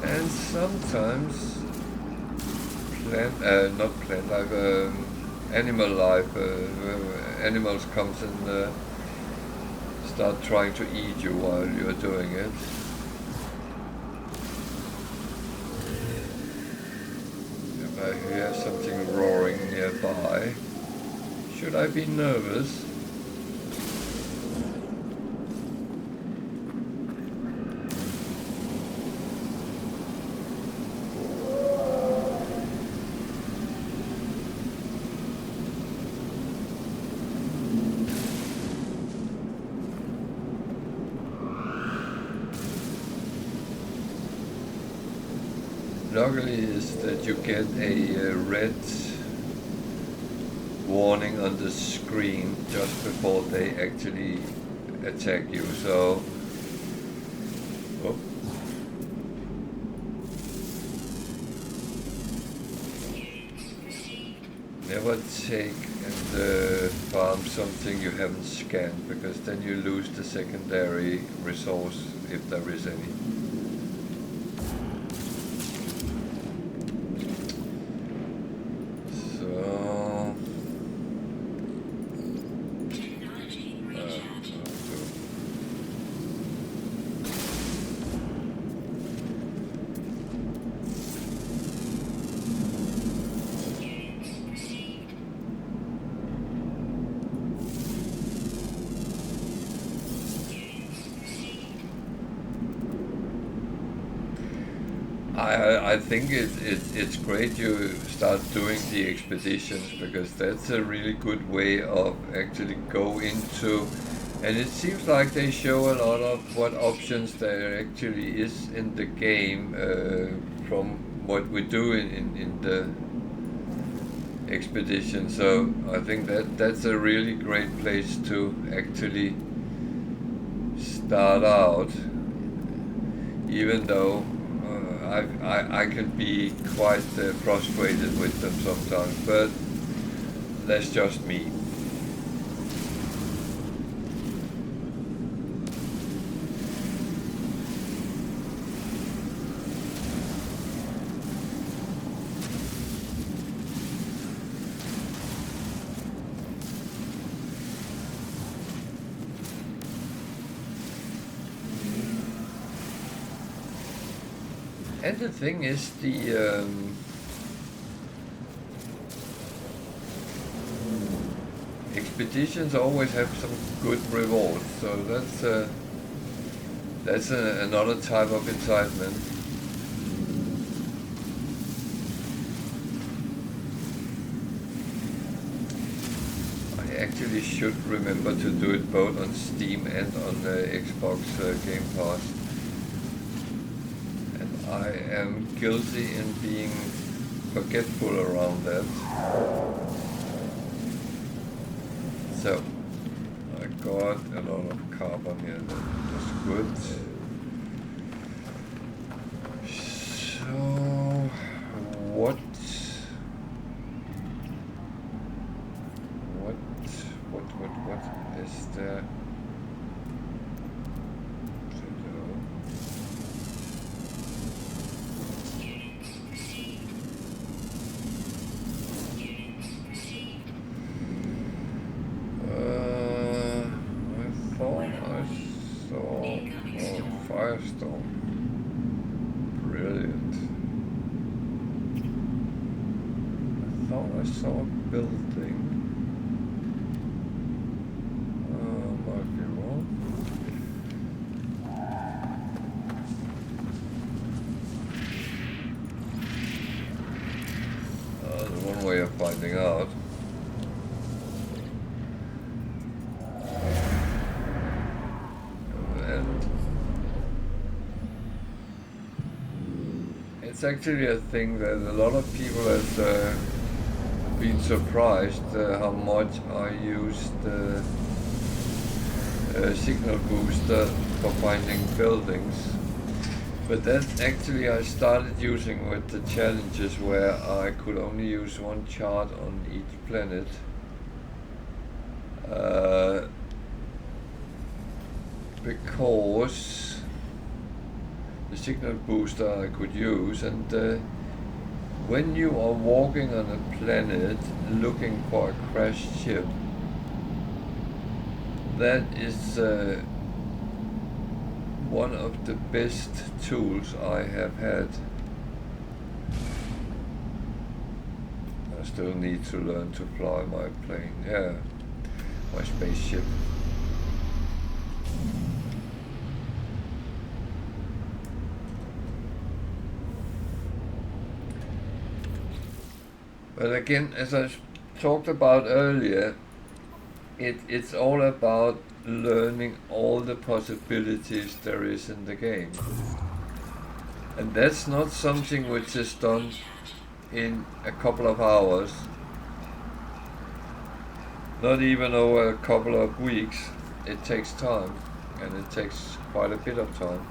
and sometimes animal life, animals comes and start trying to eat you while you're doing it. If I hear something roaring nearby, should I be nervous? Luckily is that you get a red warning on the screen just before they actually attack you, so oh. Never take and farm something you haven't scanned, because then you lose the secondary resource if there is any. I think it's great you start doing the expeditions, because that's a really good way of actually go into, and it seems like they show a lot of what options there actually is in the game from what we do in the expedition. So I think that's a really great place to actually start out, even though I can be quite frustrated with them sometimes, but that's just me. And the thing is, the expeditions always have some good rewards, so that's another type of excitement. I actually should remember to do it both on Steam and on the Xbox Game Pass. I am guilty in being forgetful around that. So, I got a lot of carbon here, that's good. So, what is there to do. Units received. Units received. I thought I saw Firestorm. Brilliant. I thought I saw a building. Might be wrong. There's one way of finding out. And it's actually a thing that a lot of people have been surprised how much I use the signal booster for finding buildings. But that actually I started using with the challenges where I could only use one chart on each planet. Because the signal booster I could use, and when you are walking on a planet looking for a crashed ship, that is one of the best tools I have had. I still need to learn to fly my plane, my spaceship. But again, as I talked about earlier, it's all about learning all the possibilities there is in the game. And that's not something which is done in a couple of hours, not even over a couple of weeks. It takes time, and it takes quite a bit of time.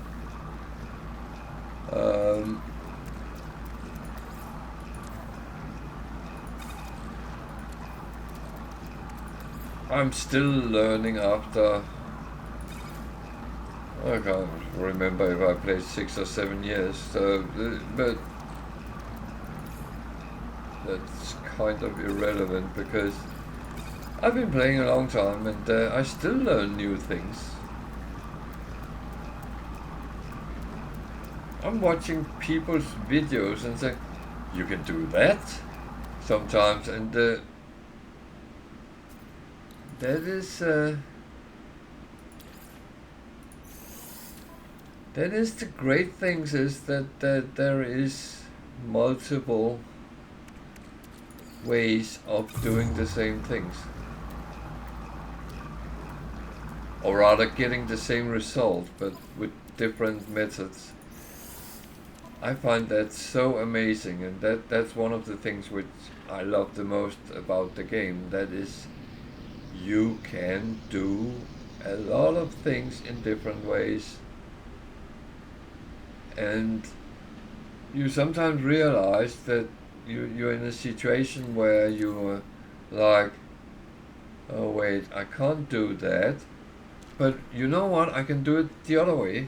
I'm still learning after, I can't remember if I played 6 or 7 years, but that's kind of irrelevant because I've been playing a long time and I still learn new things. I'm watching people's videos and say, you can do that sometimes, and that is the great things, is that there is multiple ways of doing the same things, or rather getting the same result but with different methods. I find that so amazing, and that's one of the things which I love the most about the game. That is, you can do a lot of things in different ways, and you sometimes realize that you're in a situation where you're like, oh wait, I can't do that, but you know what, I can do it the other way.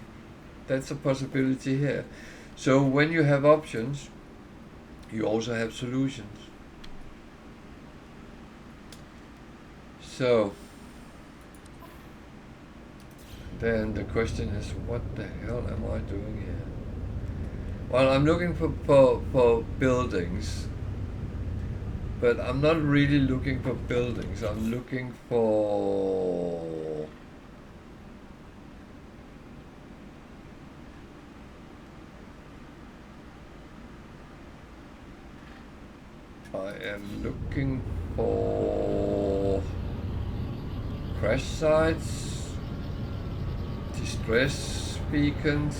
That's a possibility here. So when you have options, you also have solutions. So then the question is, what the hell am I doing here? Well, I'm looking for buildings, but I'm not really looking for buildings. I'm looking for crash sites, distress beacons,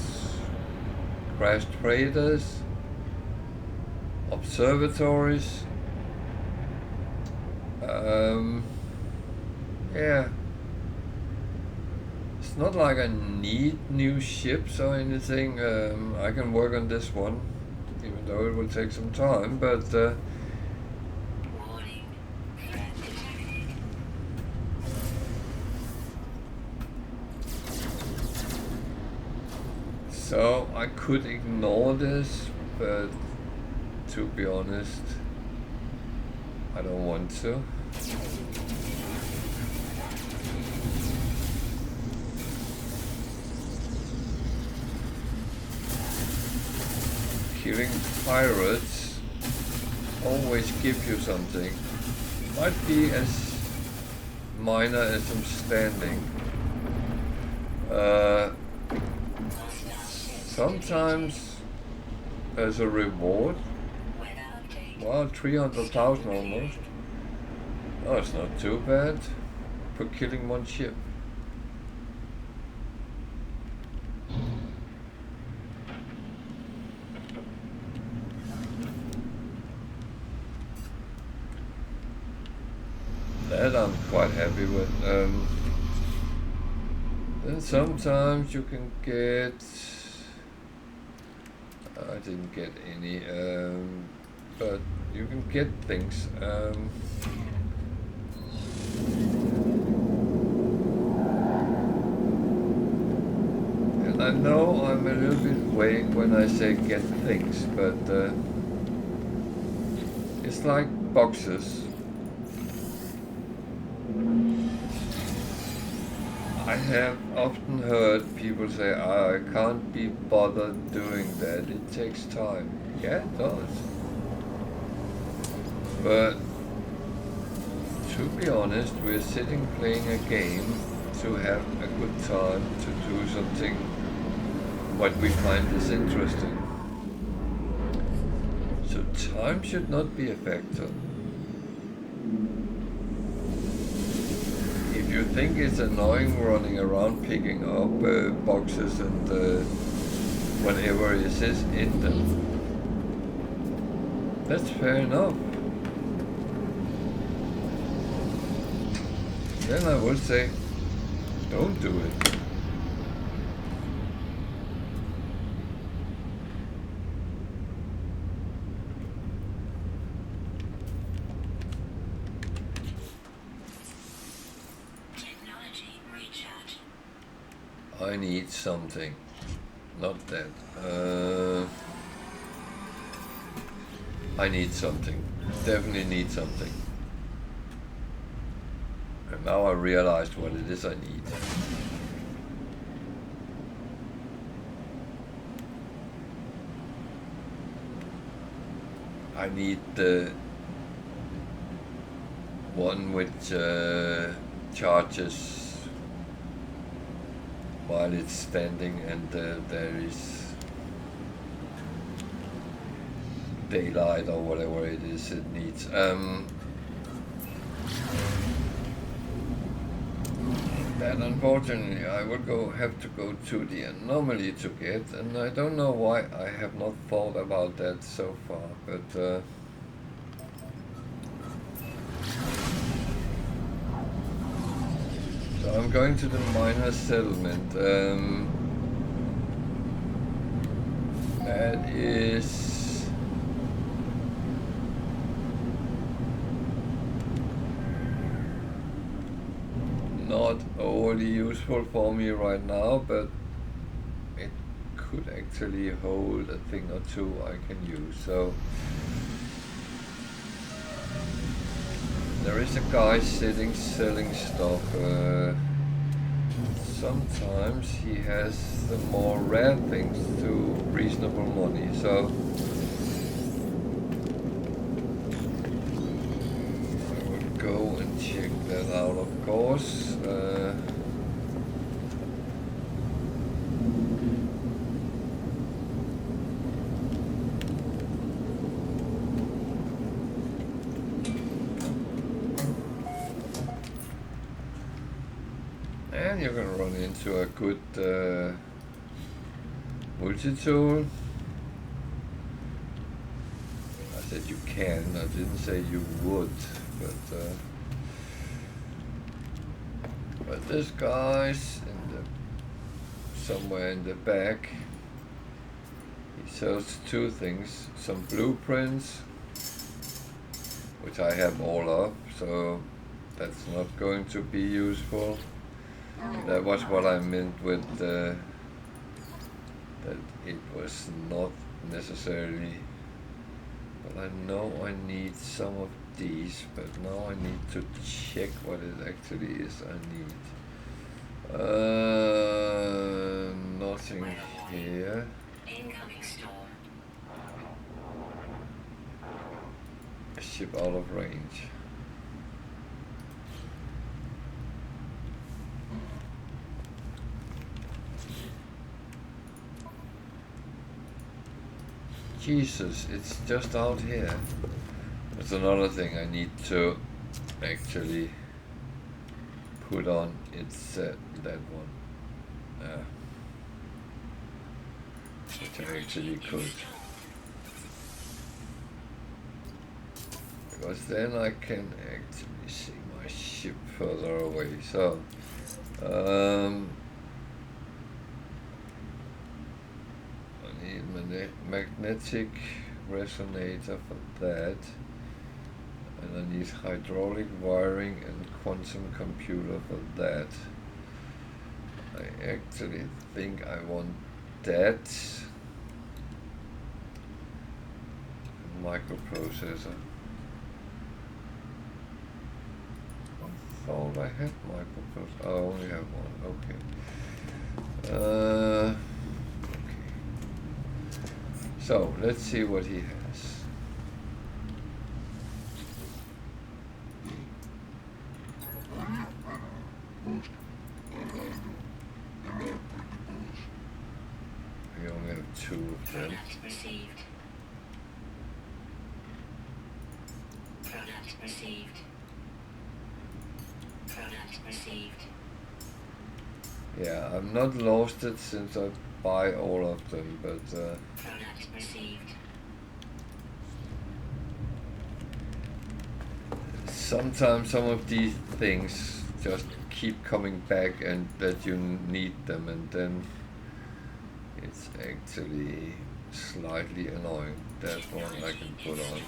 crashed freighters, observatories. Yeah. It's not like I need new ships or anything. I can work on this one, even though it will take some time, but Warning. Threat detected. So I could ignore this, but to be honest, I don't want to. Killing pirates always give you something. Might be as minor as some standing. Sometimes as a reward. Wow, 300,000 almost. Oh, it's not too bad for killing one ship. That I'm quite happy with. Then sometimes you can get... I didn't get any, but you can get things. And I know I'm a little bit vague when I say get things, but it's like boxes. I have often heard people say, I can't be bothered doing that, it takes time. Yeah, it does. But to be honest, we're sitting playing a game to have a good time, to do something what we find is interesting. So time should not be a factor. If you think it's annoying running around picking up boxes and whatever it is in them, that's fair enough. Then I would say, don't do it. I need something, not that. I need something, definitely need something. And now I realized what it is I need. I need the one which charges while it's standing and there is daylight or whatever it is it needs. That unfortunately I will have to go to the anomaly to get, and I don't know why I have not thought about that so far, but so I'm going to the minor settlement. That is not overly useful for me right now, but it could actually hold a thing or two I can use. So there is a guy sitting selling stuff. Sometimes he has the more rare things to reasonable money. So I will go and check that out, of course. And you're going to run into a good multi-tool. I said you can, I didn't say you would, but this guy's somewhere in the back. He sells two things, some blueprints, which I have all of, so that's not going to be useful. That was what I meant with the that it was not necessarily, but I know I need some of these, but now I need to check what it actually is I need. Nothing here. Incoming storm. Ship out of range. Jesus, it's just out here. That's another thing I need to actually put on. It's that one. Which I actually could. Because then I can actually see my ship further away. So, I need magnetic resonator for that. And I need hydraulic wiring and quantum computer for that. I actually think I want that. Microprocessor. I thought I had microprocessor. I only have one. Okay. Okay. So let's see what he has. We only have 2 of them. Product received. Product received. Product received. Yeah, I've not lost it since I buy all of them, but Product received. sometimes some of these things just keep coming back and that you need them, and then it's actually slightly annoying. That one I can put on.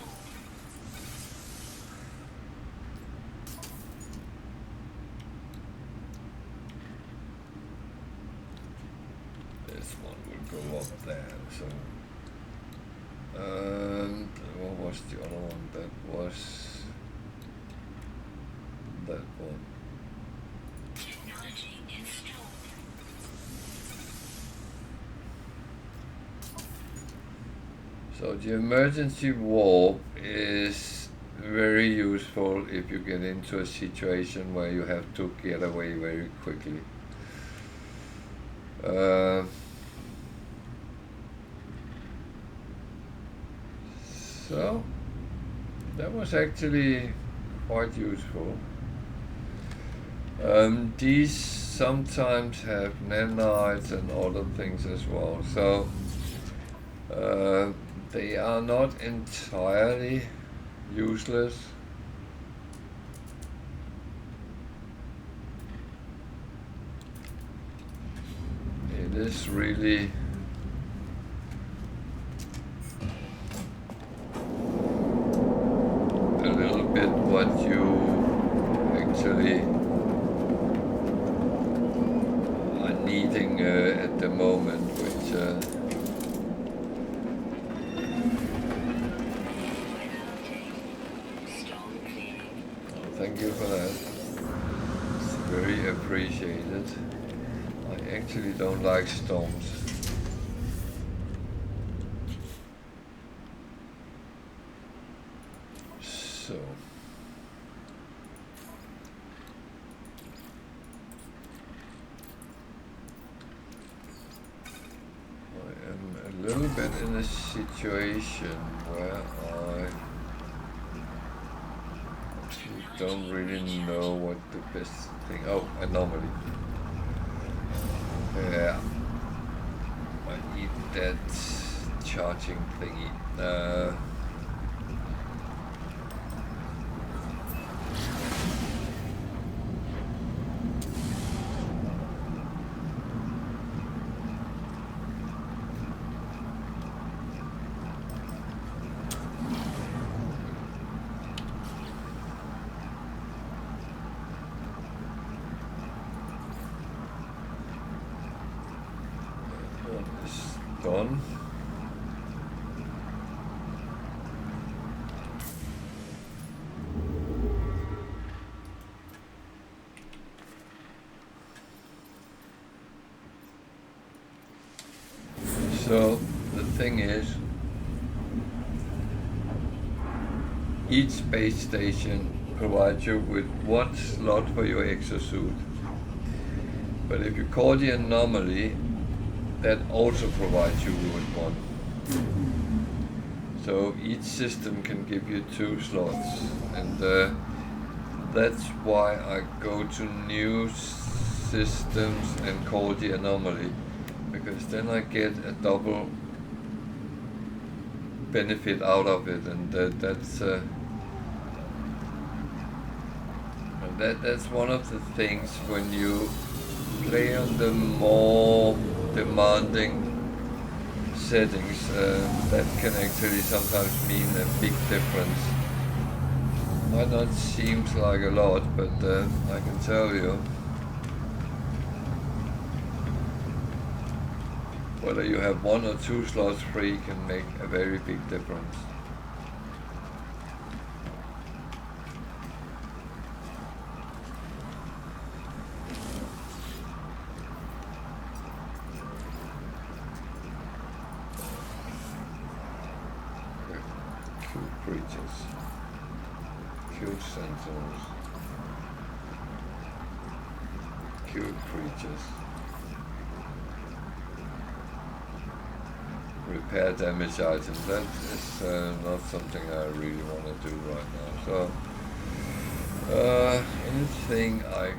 This one will go up there, so. And what was the other one? That was that one. Technology installed. So the emergency warp is very useful if you get into a situation where you have to get away very quickly. So that was actually quite useful. These sometimes have nanites and other things as well, so they are not entirely useless. It is really a little bit what you actually are needing at the moment, which thank you for that. It's very appreciated. I actually don't like storms. So. I am a little bit in a situation where I don't really know what the best thing. Oh, anomaly. Yeah, I need that charging thingy. Done. So the thing is, each space station provides you with one slot for your exosuit. But if you call the anomaly, that also provides you with one. So each system can give you 2 slots, and that's why I go to new systems and call the anomaly, because then I get a double benefit out of it, and that's one of the things when you play on the more demanding settings, that can actually sometimes mean a big difference. Might not seems like a lot, but I can tell you, whether you have 1 or 2 slots free can make a very big difference. Cute creatures, cute sentinels, cute creatures. Repair damage items, that is not something I really want to do right now. So, anything I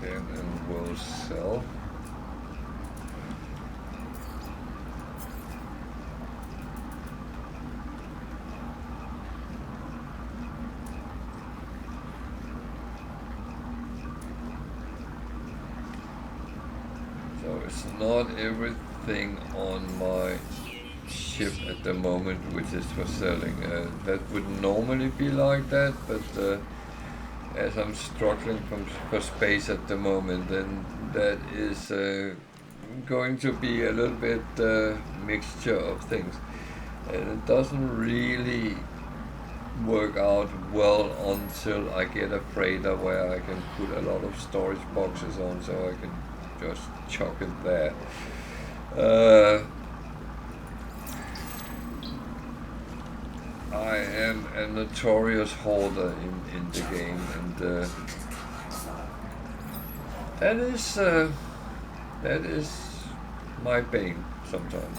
can and will sell. So it's not everything on my ship at the moment which is for selling. That would normally be like that, but as I'm struggling for space at the moment, then that is going to be a little bit mixture of things, and it doesn't really work out well until I get a freighter where I can put a lot of storage boxes on, so I can just chuck it there. I am a notorious hoarder in the game, and that is my bane sometimes.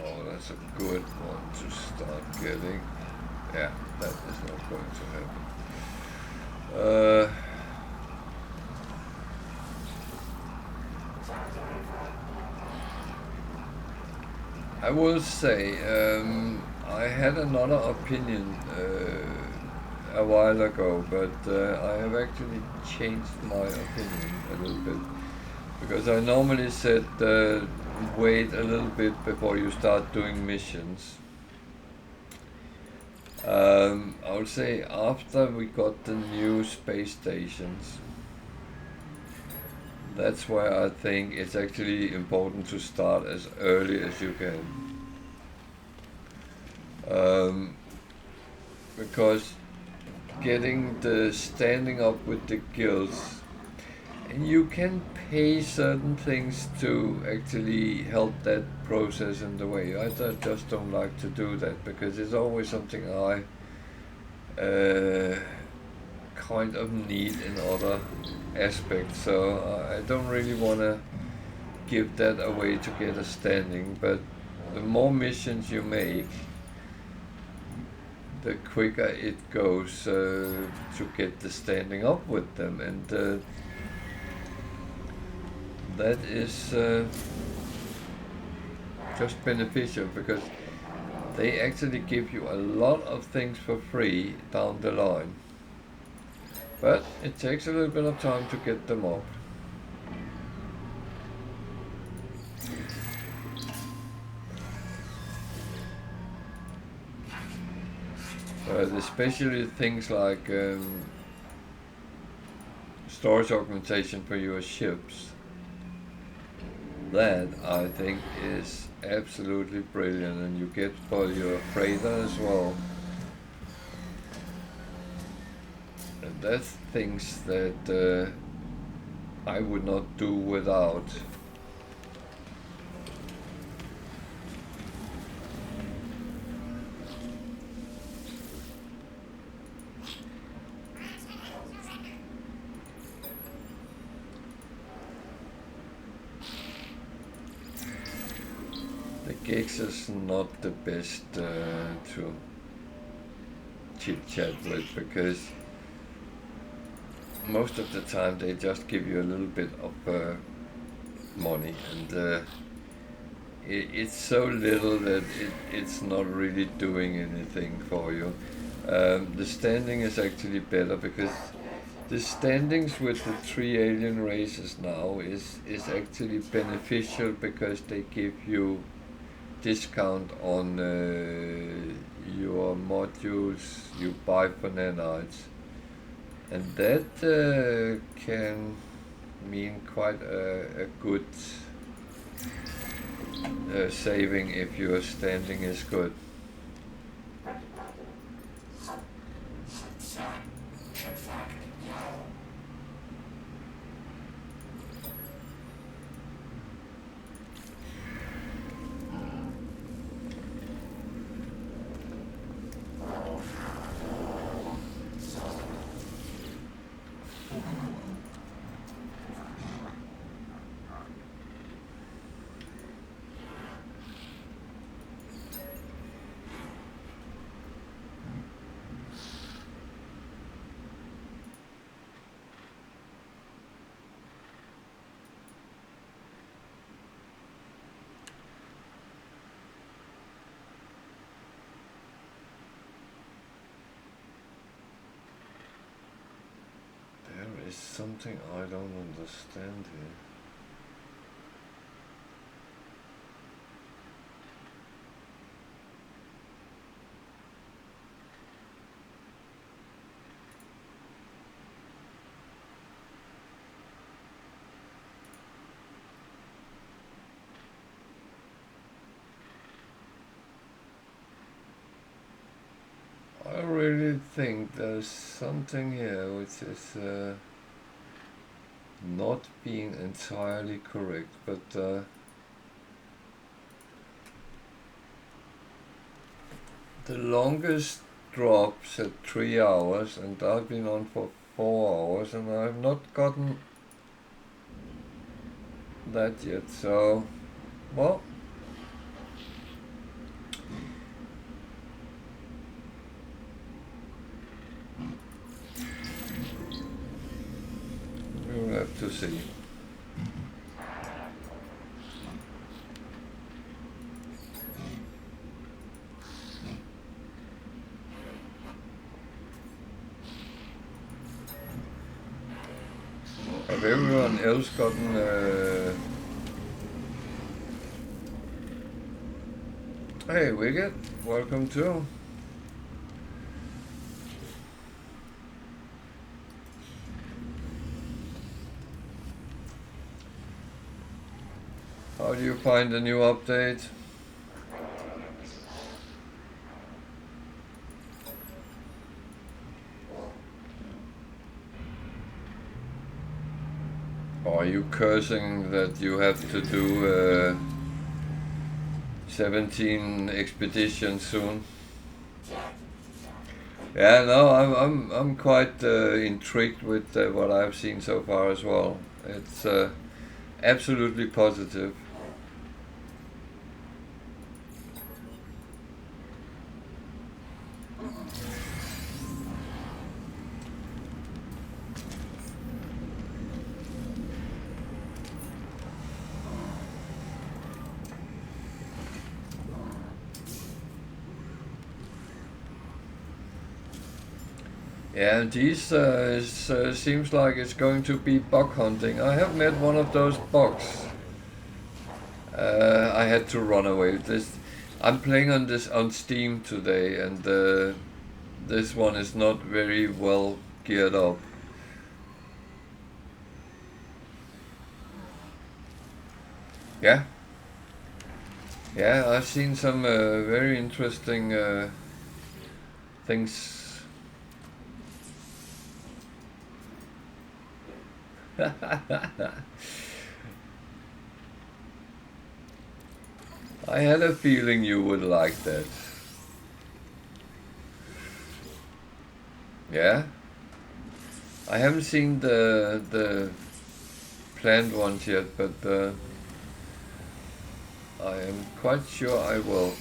Oh, that's a good one to start getting. Yeah, that is not going to happen. I will say, I had another opinion a while ago, but I have actually changed my opinion a little bit, because I normally said wait a little bit before you start doing missions. I would say after we got the new space stations, that's where I think it's actually important to start as early as you can. Because getting the standing up with the guilds, and you can pay certain things to actually help that process in the way. I just don't like to do that, because it's always something I kind of need in other aspects, so I don't really want to give that away to get a standing. But the more missions you make, the quicker it goes to get the standing up with them, and that is just beneficial, because they actually give you a lot of things for free down the line. But it takes a little bit of time to get them up. But especially things like storage augmentation for your ships. That I think is absolutely brilliant, and you get for your freighter as well. And that's things that I would not do without. The gigs is not the best to chit chat with, because most of the time they just give you a little bit of money, and it's so little that it's not really doing anything for you. The standing is actually better, because the standings with the 3 alien races now is actually beneficial, because they give you discount on your modules you buy for nanites, and that can mean quite a good saving if your standing is good. There is something I don't understand here. I really think there's something here which is not being entirely correct, but the longest drops at 3 hours, and I've been on for 4 hours, and I've not gotten that yet, so, well, we'll have to see. Have everyone else gotten Hey Wicked, welcome too. How do you find the new update? Are you cursing that you have to do 17 expeditions soon? Yeah, no, I'm quite intrigued with what I've seen so far as well. It's absolutely positive. Yeah, and these seems like it's going to be bug hunting. I have met one of those bugs. I had to run away. I'm playing on this on Steam today, and this one is not very well geared up. Yeah, yeah, I've seen some very interesting things. I had a feeling you would like that. Yeah? I haven't seen the planned ones yet, but I am quite sure I will.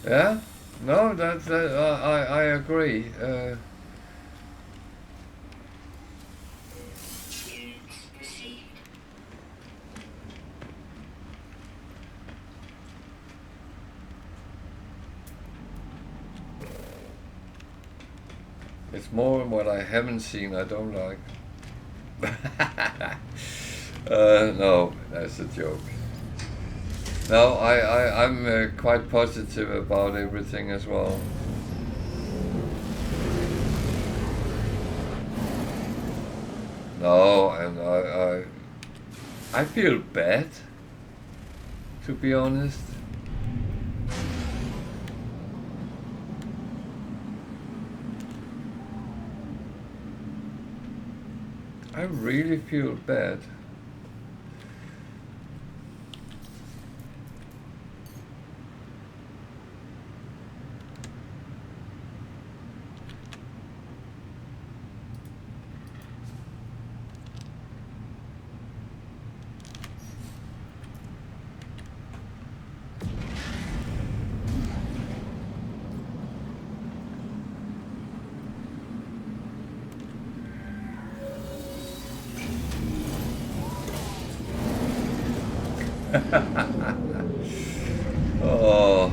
Yeah? No, I agree. Students received. It's more what I haven't seen I don't like. No, that's a joke. No, I'm quite positive about everything as well. No, and I feel bad, to be honest. I really feel bad. Oh.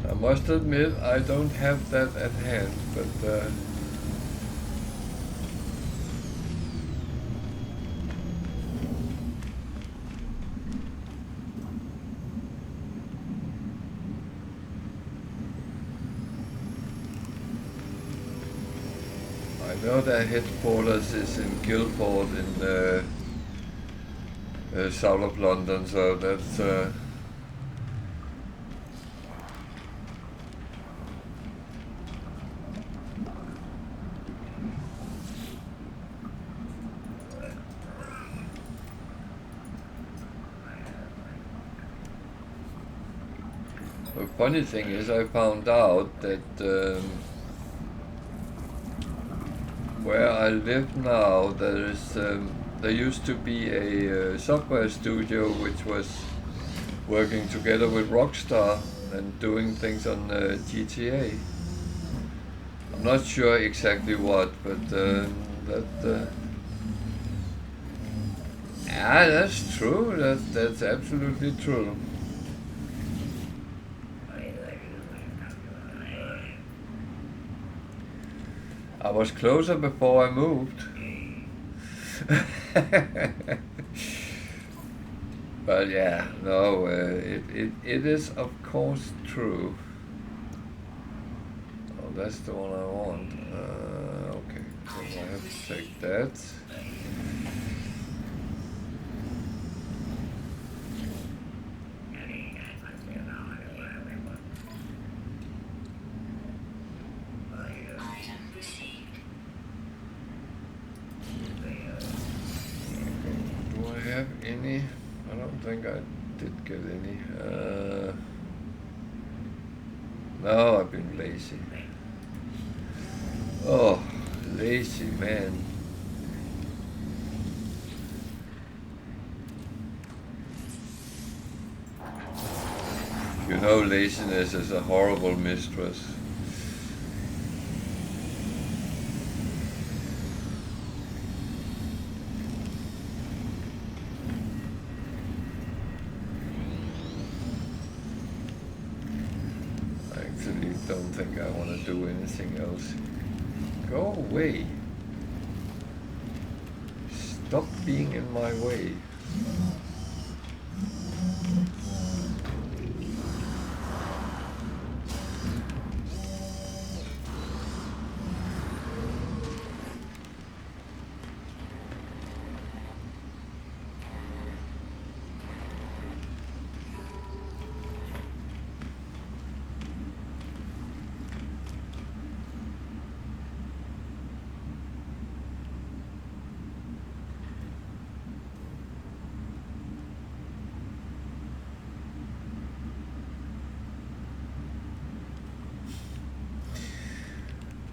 I must admit I don't have that at hand, but I know their headquarters is in Guildford in south of London, so that's the funny thing is I found out that where I live now there used to be a software studio which was working together with Rockstar and doing things on GTA. I'm not sure exactly what, but yeah, that's true. That's absolutely true. I was closer before I moved. But yeah, no, it is of course true. Oh, that's the one I want. Okay, so I have to take that. Item received. Do I have any? I don't think I did get any. No, I've been lazy. Oh, lazy man. You know, laziness is a horrible mistress. I actually don't think I want to do anything else. Go away. Stop being in my way.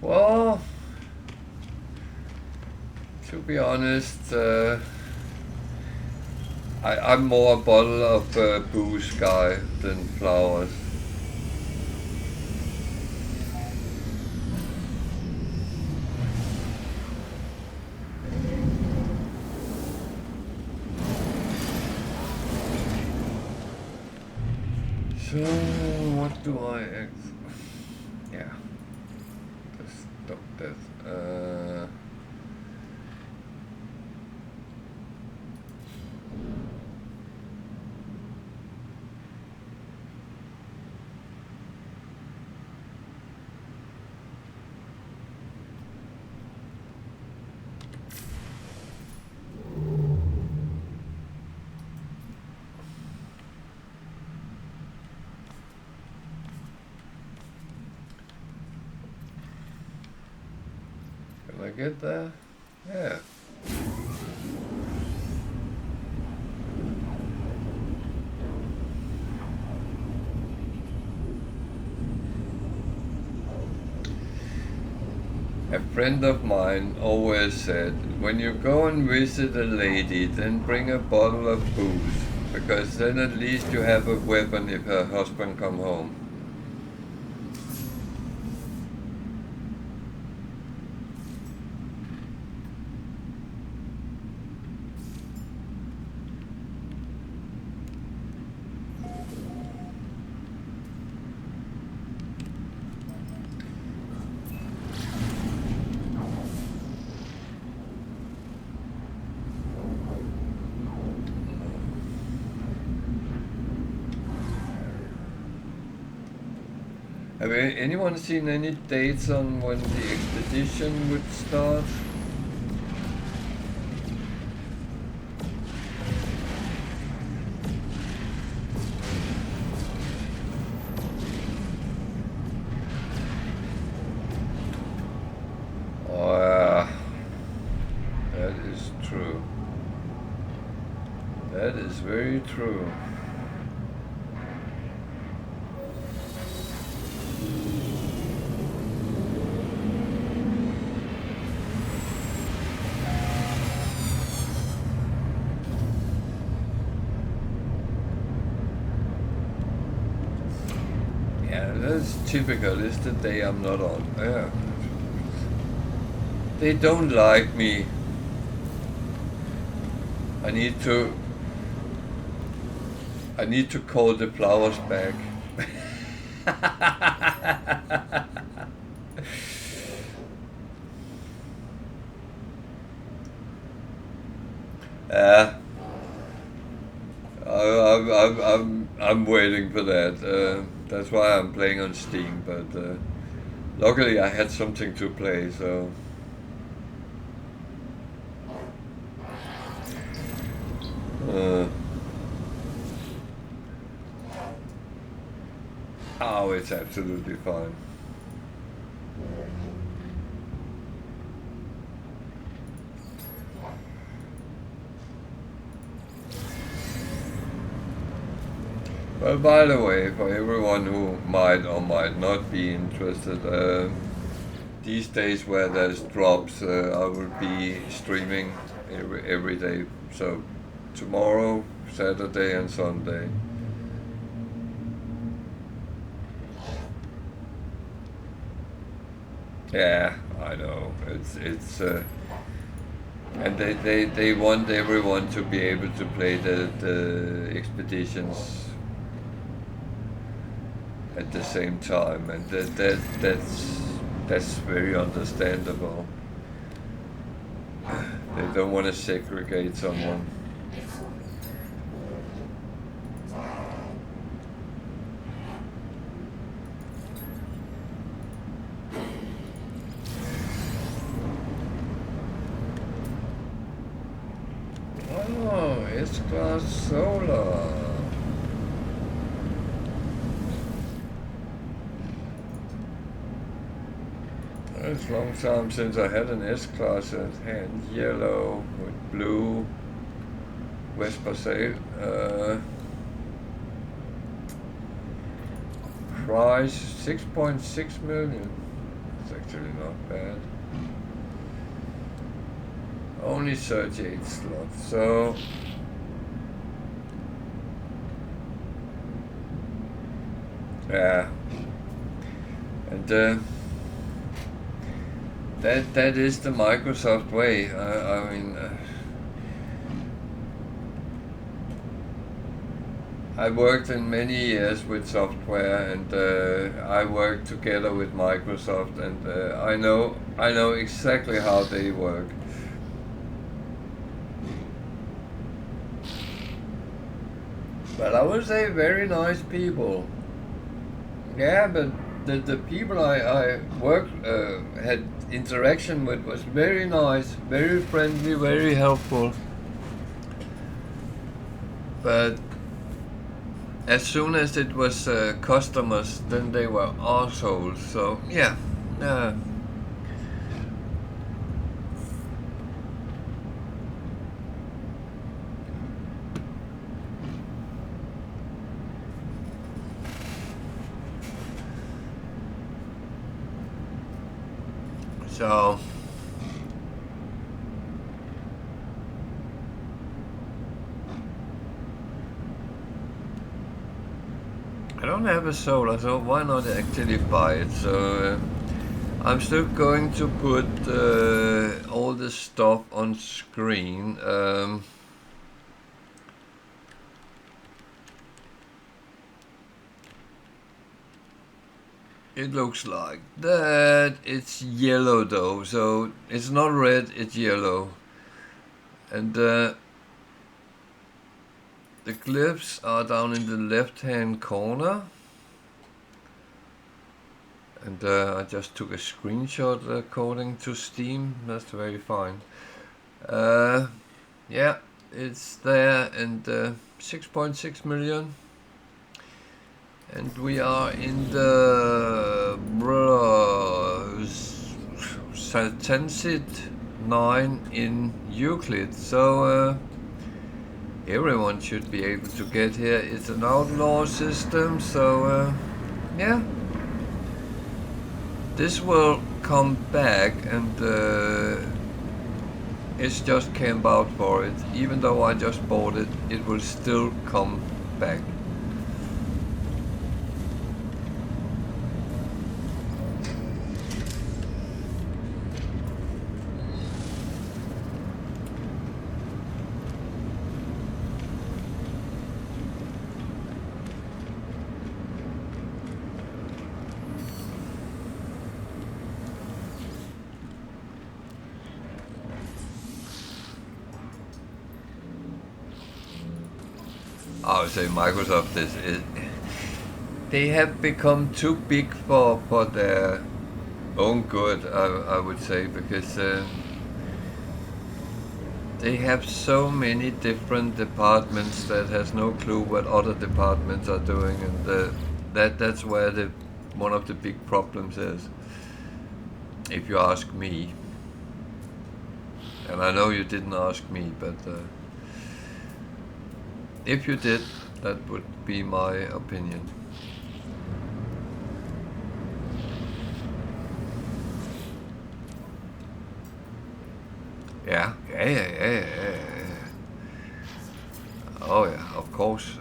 Well, to be honest, I'm more a bottle of booze guy than flowers. So, what do I... Yeah. Just stop that. Can I get there? Yeah. A friend of mine always said, when you go and visit a lady, then bring a bottle of booze, because then at least you have a weapon if her husband come home. Have anyone seen any dates on when the expedition would start? Oh, yeah. That is true. That is very true. Yeah, that's typical. It's the day I'm not on. Yeah. They don't like me. I need to call the flowers back. I'm waiting for that. That's why I'm playing on Steam. But luckily, I had something to play. So. Oh, it's absolutely fine. Well, by the way, for everyone who might or might not be interested, these days where there's drops, I will be streaming every day. So tomorrow, Saturday and Sunday. Yeah, I know. It's and they want everyone to be able to play the expeditions at the same time, and that's very understandable. They don't want to segregate someone. Oh, S-Class Solar. It's a long time since I had an S-Class at hand. Yellow with blue Vespa sail. Price 6.6 million. It's actually not bad. Only 38 slots, so yeah, and that is the Microsoft way. I mean, I worked in many years with software, and I worked together with Microsoft, and I know exactly how they work. But I would say very nice people. Yeah, but the people I worked had interaction with was very nice, very friendly, very helpful. But as soon as it was customers, then they were assholes. So yeah. So I don't have a solar, so why not actually buy it? So I'm still going to put all the stuff on screen. It looks like that. It's yellow though, so it's not red, it's yellow. And the glyphs are down in the left hand corner. And I just took a screenshot according to Steam. That's very fine. Yeah, it's there, and 6.6 million. And we are in the Transit 9 in Euclid, so everyone should be able to get here. It's an outlaw system, so yeah. This will come back, and it's just camp out for it. Even though I just bought it, it will still come back. I would say Microsoft they have become too big for their own good, I would say, because they have so many different departments that has no clue what other departments are doing, and that's where one of the big problems is, if you ask me. And I know you didn't ask me, but if you did, That would be my opinion. Yeah. Oh yeah, of course.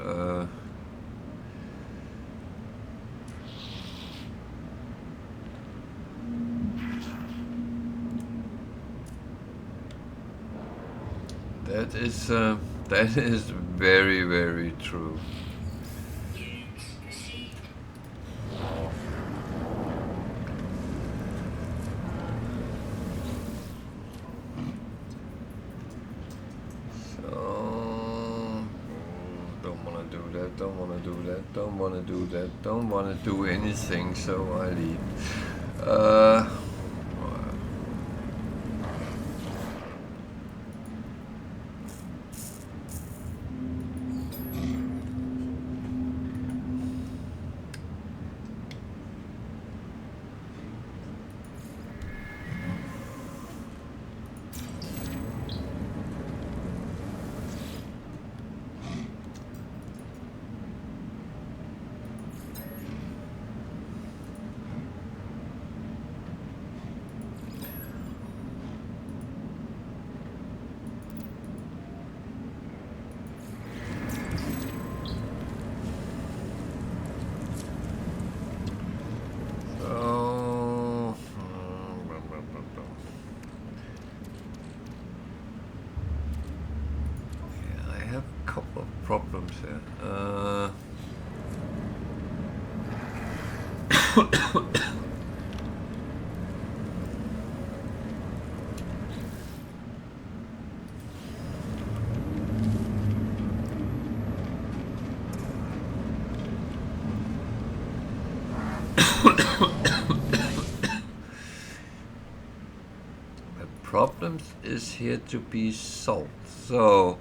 That is very, very true. Units received. So don't wanna do that, don't wanna do that, don't wanna do that, don't wanna do anything, so I leave. I have a couple of problems here. The problems is here to be solved. So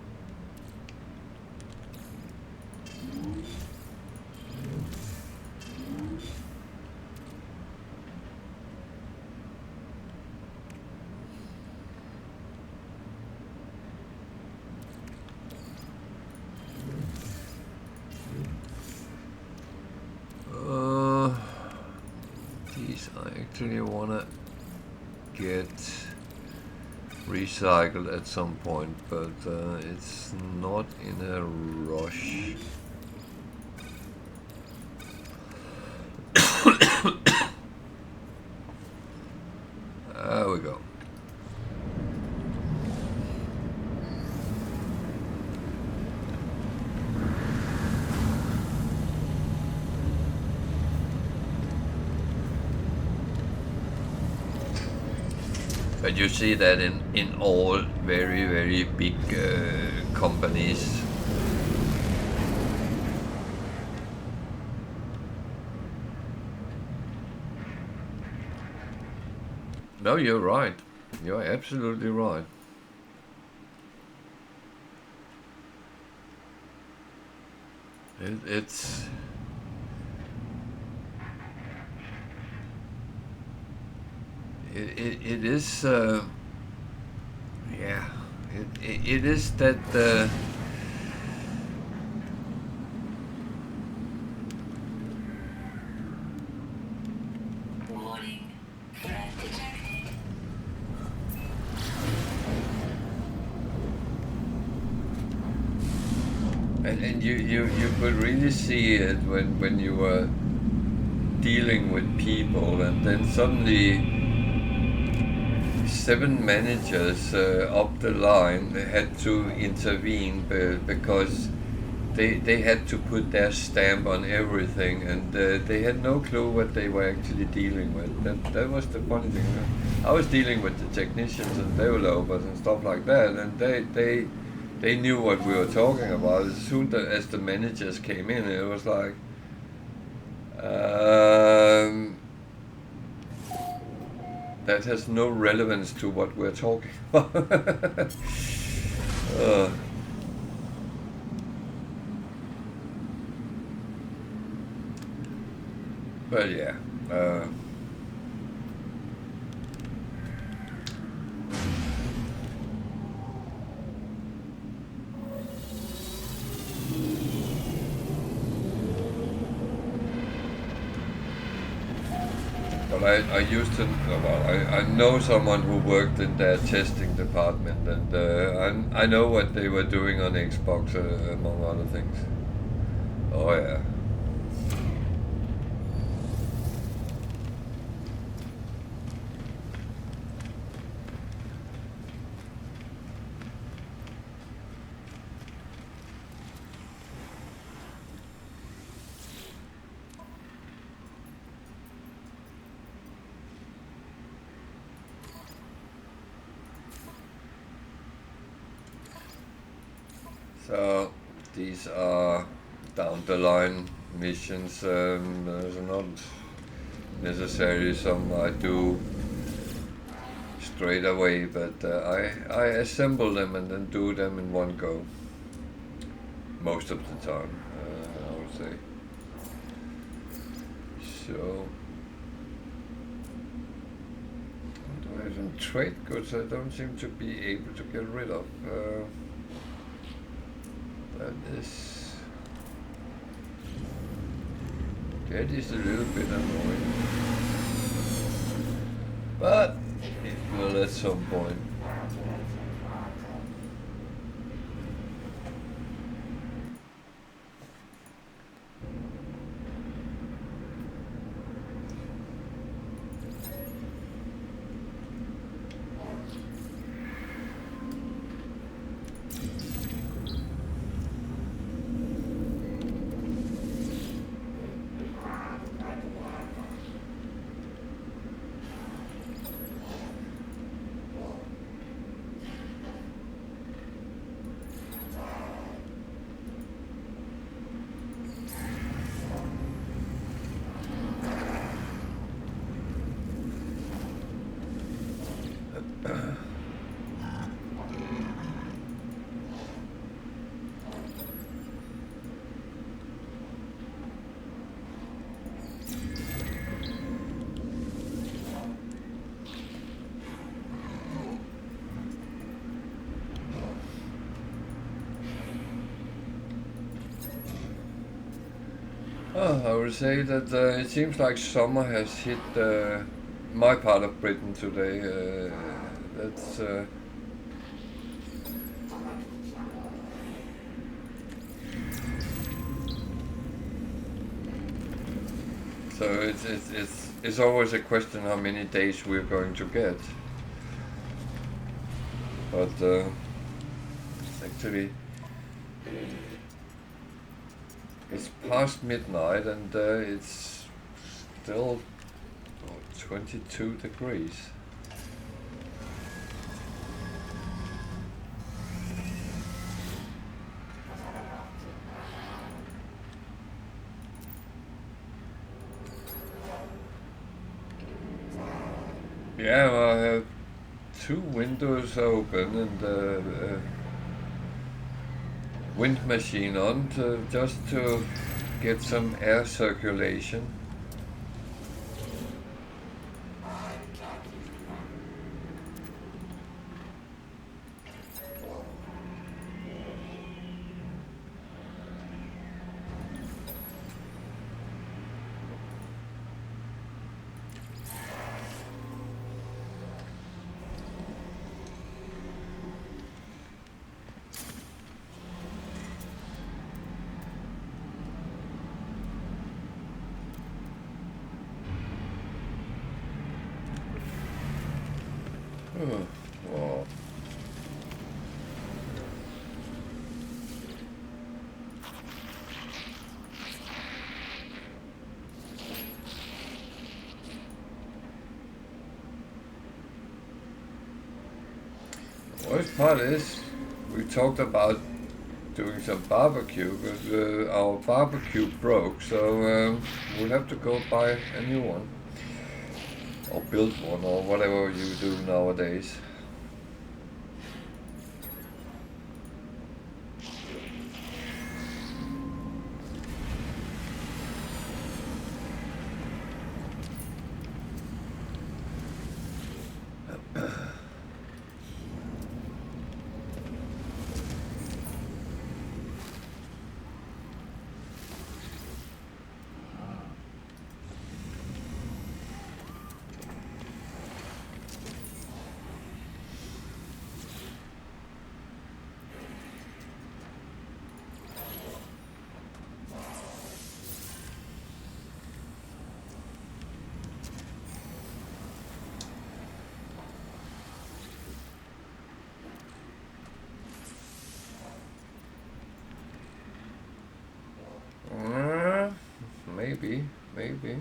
these I actually wanna get recycled at some point, but it's not in a rush. There we go. But you see that in all very, very big companies. No, you're right. You're absolutely right. It's it is yeah, it is that Warning. Threat detected. and you could really see it when you were dealing with people, and then suddenly 7 managers up the line had to intervene because they had to put their stamp on everything, and they had no clue what they were actually dealing with. That was the funny thing. I was dealing with the technicians and developers and stuff like that, and they knew what we were talking about. As soon as the managers came in, it was like, that has no relevance to what we're talking about. But yeah. I used to, I know someone who worked in their testing department, and I know what they were doing on Xbox, among other things. Oh yeah. So these are down the line missions. There's not necessarily some I do straight away, but I assemble them and then do them in one go. Most of the time, I would say. So, do I have some trade goods I don't seem to be able to get rid of? That is a little bit annoying, but it will at some point. I would say that it seems like summer has hit my part of Britain today. That's so it's always a question how many days we're going to get. But actually, it's past midnight and it's still 22 degrees. Yeah, well, I have two windows open and wind machine on just to get some air circulation. Wow. Worst part is we talked about doing some barbecue, but our barbecue broke, so we'll have to go buy a new one. Or build one, or whatever you do nowadays. maybe.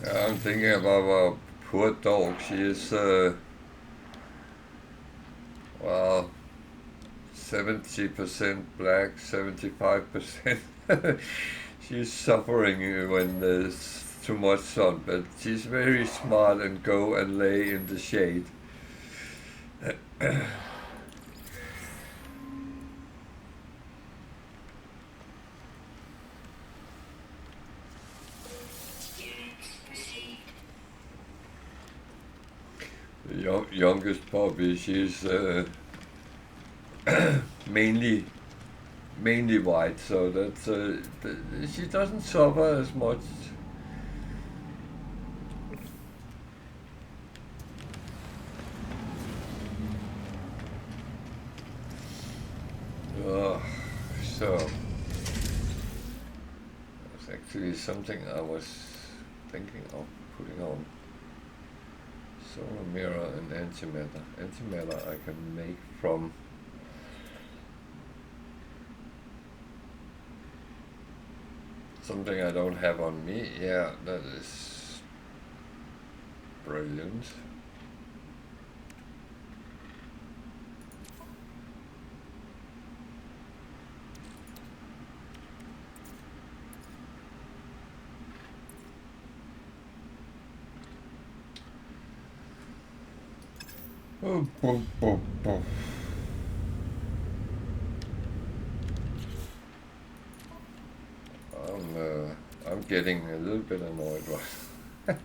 I'm thinking about our poor dog. She is, well, 70% black, 75%. She's suffering when there's too much sun, but she's very smart and go and lay in the shade. The youngest puppy, she's mainly white, so that's she doesn't suffer as much. So that's actually something I was thinking of putting on. Solar mirror and antimatter. Antimatter I can make from something I don't have on me. Yeah, that is brilliant. Oh, boom, boom, boom. I'm getting a little bit annoyed right.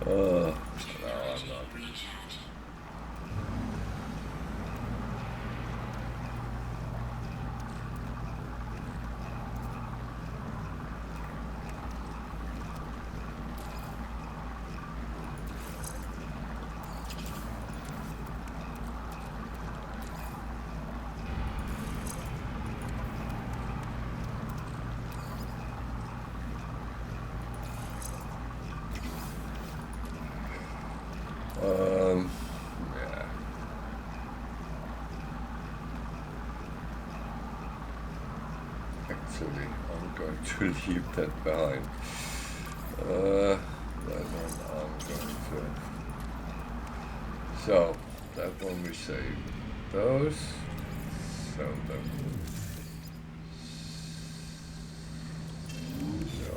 No, I'm not. Yeah. Actually, I'm going to leave that behind. That one I'm going to. So, that one we save. Those. So them. So.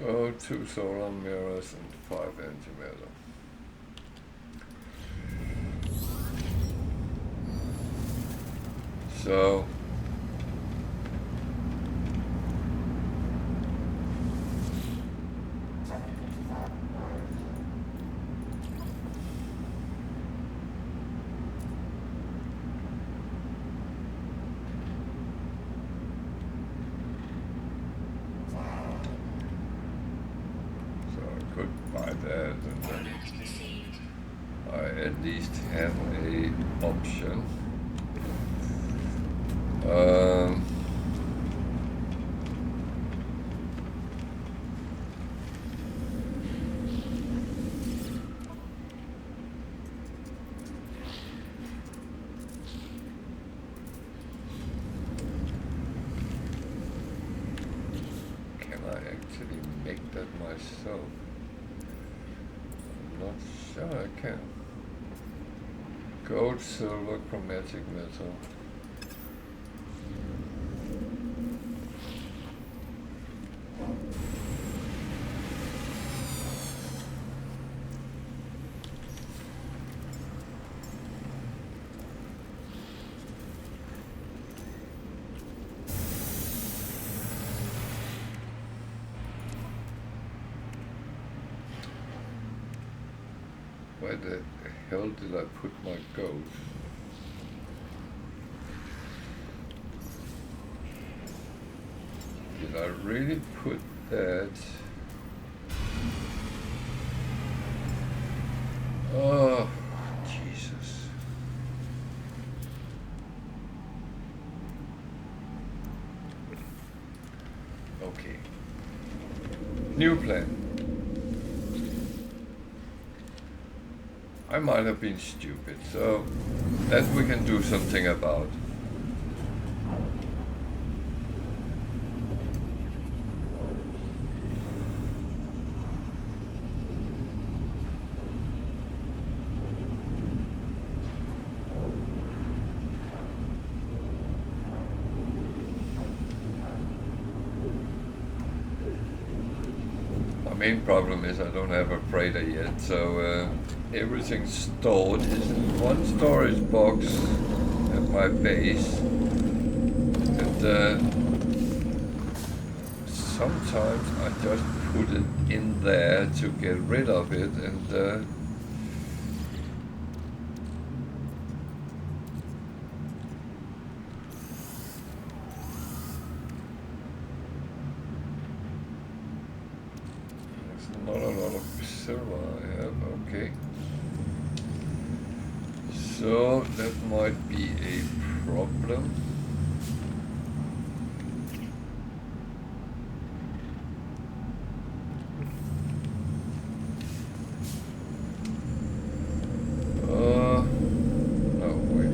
So 2 solar mirrors and 5 antimatter. So I could buy that and then I at least have a option. Can I actually make that myself? I'm not sure I can. Gold, silver, chromatic metal. Where the hell did I put my goat? Did I really put that? Oh, Jesus. Okay. New plan. I might have been stupid, so that we can do something about. My main problem is I don't have a freighter yet, so everything's stored is in one storage box at my base, and sometimes I just put it in there to get rid of it, and not a lot of silver I have, okay. So that might be a problem. No, wait.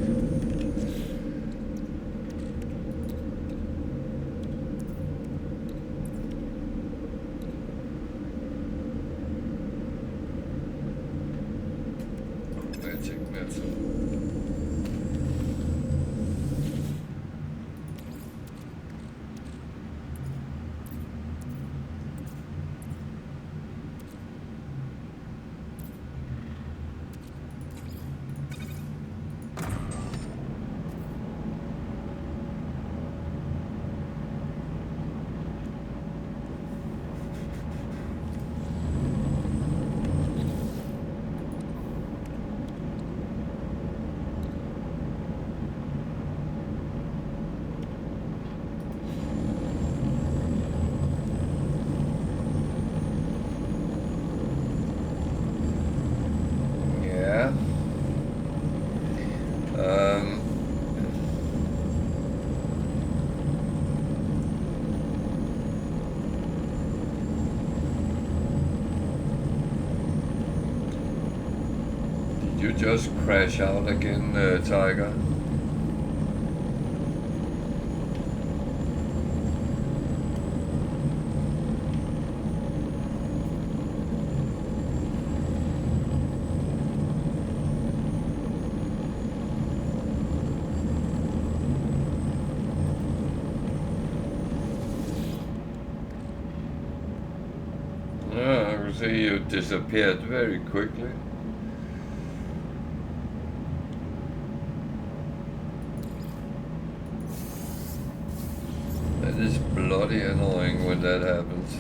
Magic metal. Yeah. Did you just crash out again, Tiger? Yeah, I can see you disappeared very quickly. That is bloody annoying when that happens.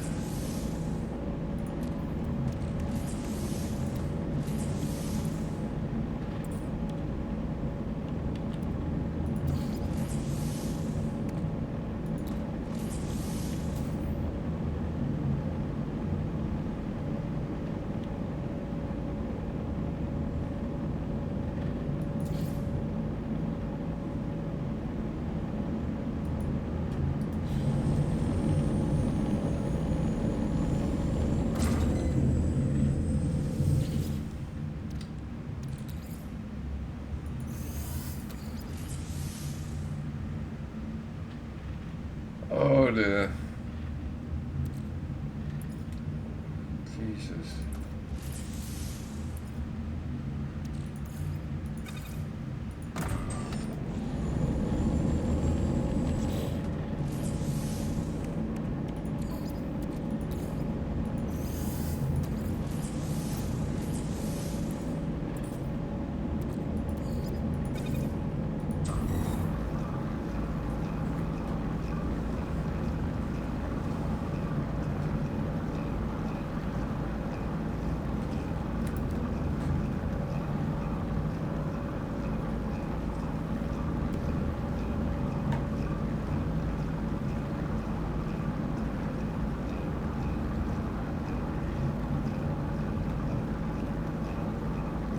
Oh dear. Jesus.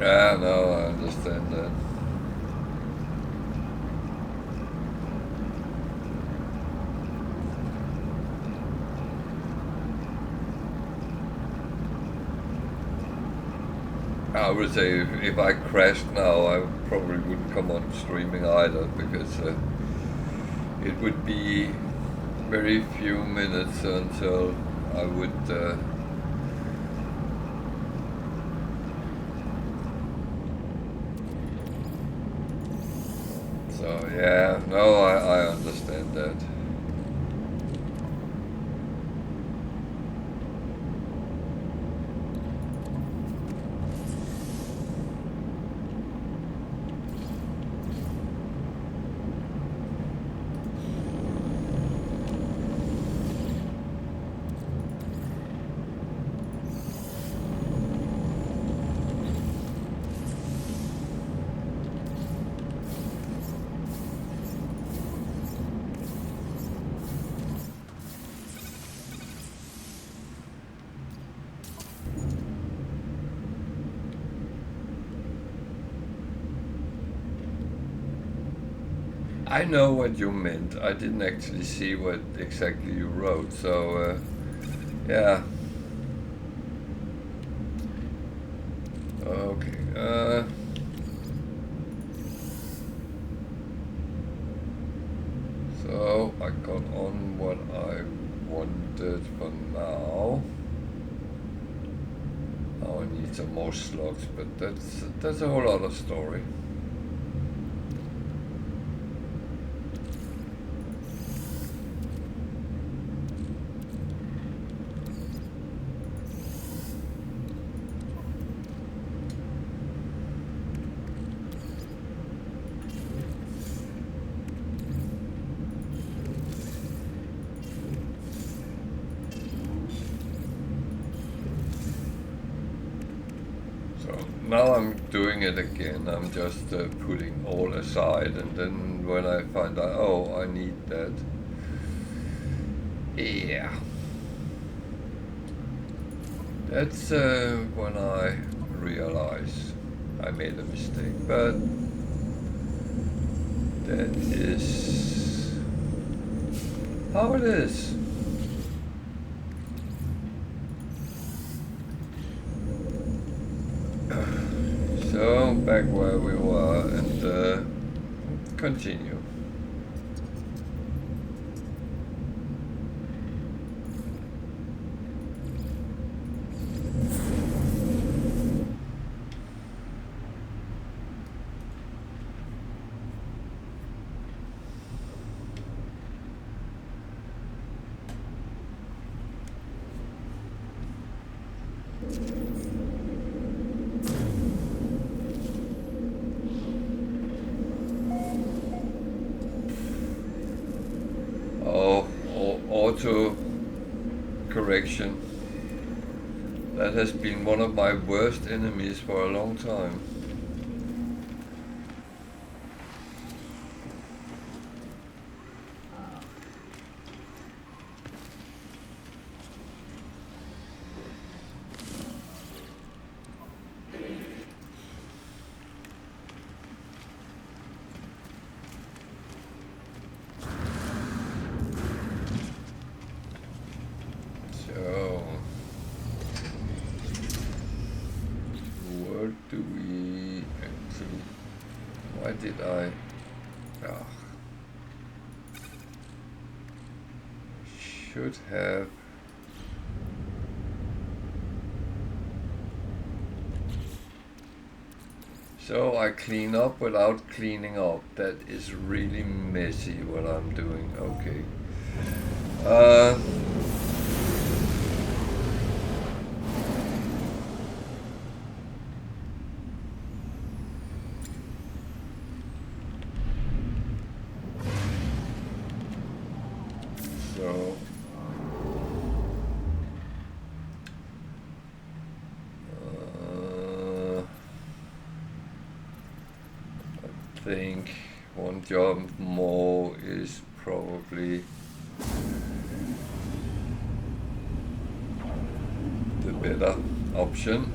Yeah, no, I understand that. I would say if I crashed now, I probably wouldn't come on streaming either, because it would be very few minutes until I would. So yeah, no, I understand that. I know what you meant. I didn't actually see what exactly you wrote, so yeah. Okay. So I got on what I wanted for now. Now I need some more slots, but that's a whole other story. Now I'm doing it again. I'm just putting all aside, and then when I find out, oh, I need that. Yeah. That's when I realize I made a mistake. But that is how it is. So back where we were, and continue. Auto correction. That has been one of my worst enemies for a long time. Should have so I clean up without cleaning up. That is really messy what I'm doing. Okay. So I think one job more is probably the better option.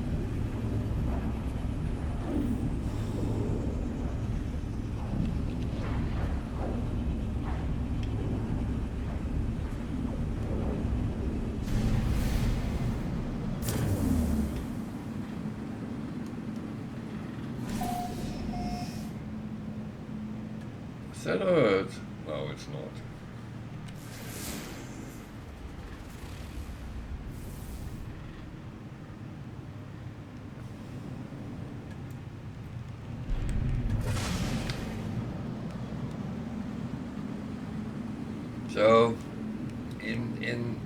that Earth? No, it's not. So, in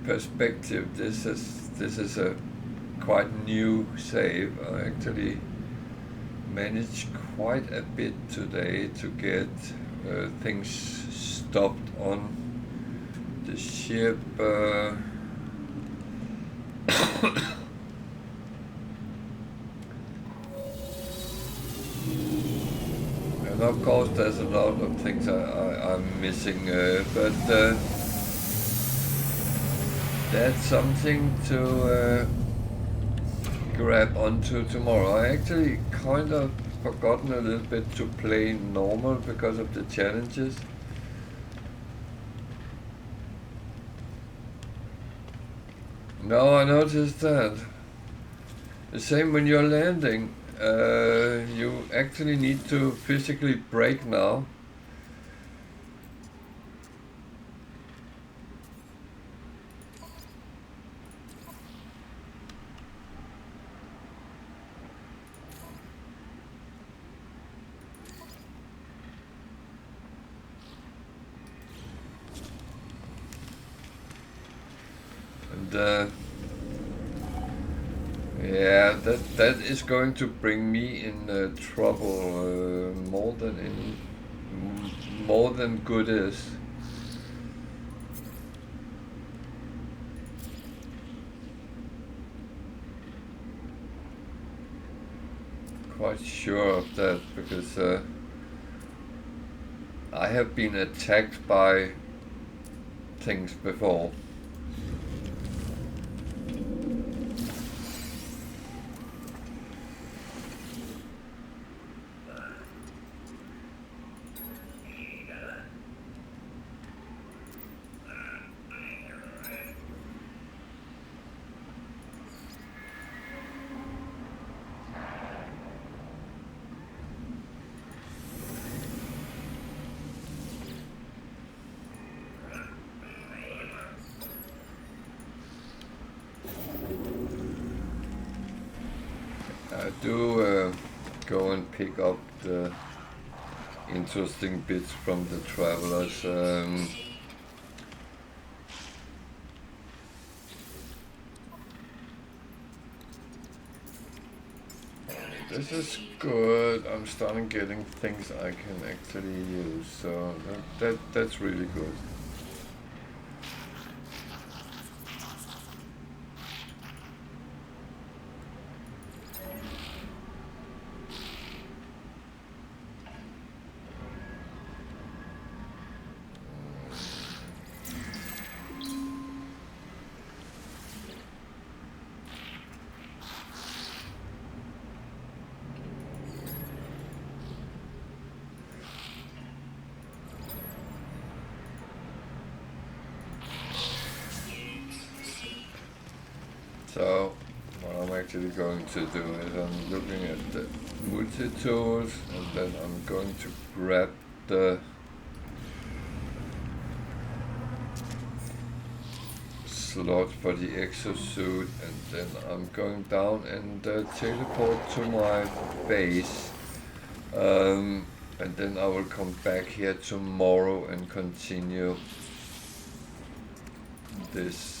perspective, this is a quite new save. I actually managed quite a bit today to get things stopped on the ship. And of course there's a lot of things I'm missing, but that's something to grab onto tomorrow. I actually kind of forgotten a little bit to play normal because of the challenges. No, I noticed that. The same when you're landing. You actually need to physically brake now. And yeah, that is going to bring me in trouble more than good is. Quite sure of that because I have been attacked by things before. I do go and pick up the interesting bits from the travelers. This is good. I'm starting getting things I can actually use, so that's really good. So what I'm actually going to do is I'm looking at the multi-tools and then I'm going to grab the slot for the exosuit and then I'm going down and teleport to my base. And then I will come back here tomorrow and continue this.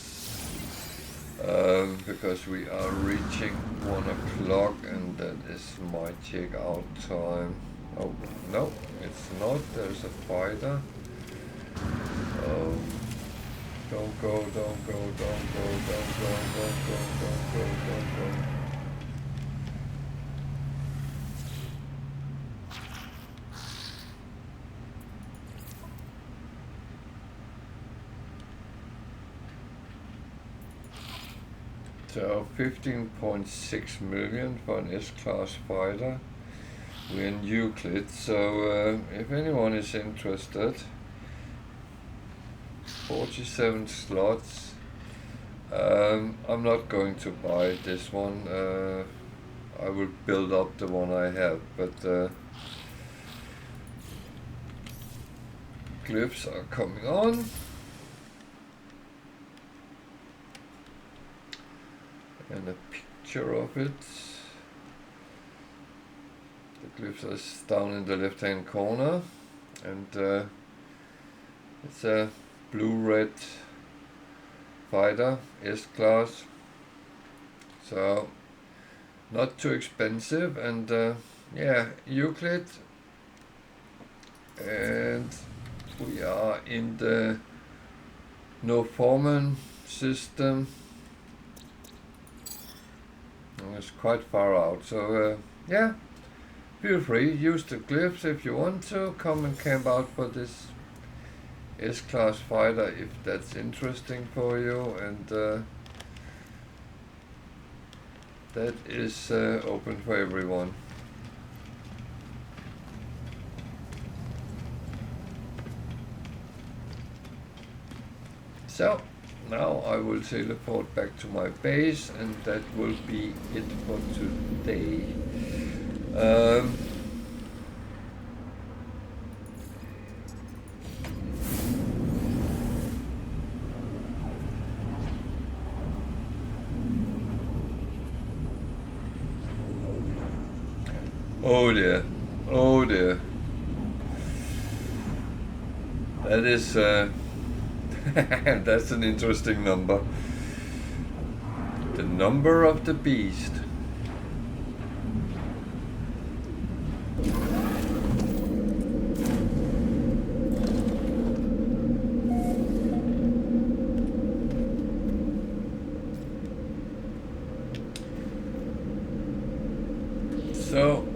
Because we are reaching 1 o'clock and that is my check-out time. Oh, no, it's not. There's a fighter. Don't go, don't go, don't go, don't go, don't go, don't go, don't go. So 15.6 million for an S-class fighter. We're in Euclid, so if anyone is interested, 47 slots. I'm not going to buy this one. I will build up the one I have, but glyphs are coming on. And a picture of it. The glyphs is down in the left hand corner, and it's a blue-red fighter S-class, so not too expensive, and yeah, Euclid, and we are in the Norforman system. It's quite far out, so yeah, feel free, use the glyphs if you want to, come and camp out for this S-class fighter if that's interesting for you, and that is open for everyone. So now I will teleport back to my base, and that will be it for today. Oh dear, oh dear. That is that's an interesting number. The number of the beast. So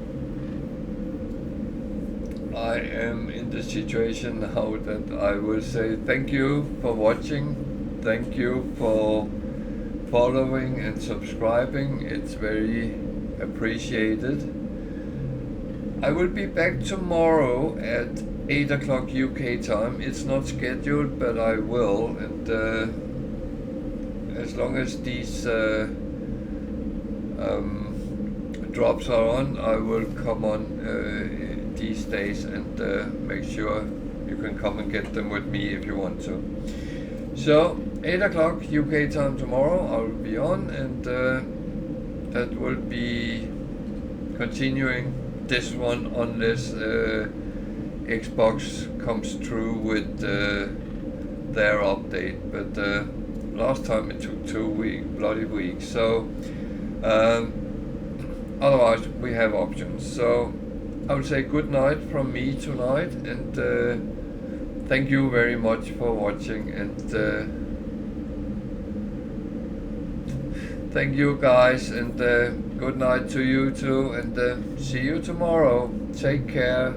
I am in the situation now that I will say thank you for watching, thank you for following and subscribing, it's very appreciated. I will be back tomorrow at 8 o'clock UK time. It's not scheduled, but I will, and as long as these drops are on, I will come on these days and make sure you can come and get them with me if you want to. So 8 o'clock UK time tomorrow I will be on, and that will be continuing this one unless Xbox comes through with their update, but last time it took 2 bloody weeks, so otherwise we have options. So I would say good night from me tonight, and thank you very much for watching, and thank you guys, and good night to you too, and see you tomorrow. Take care.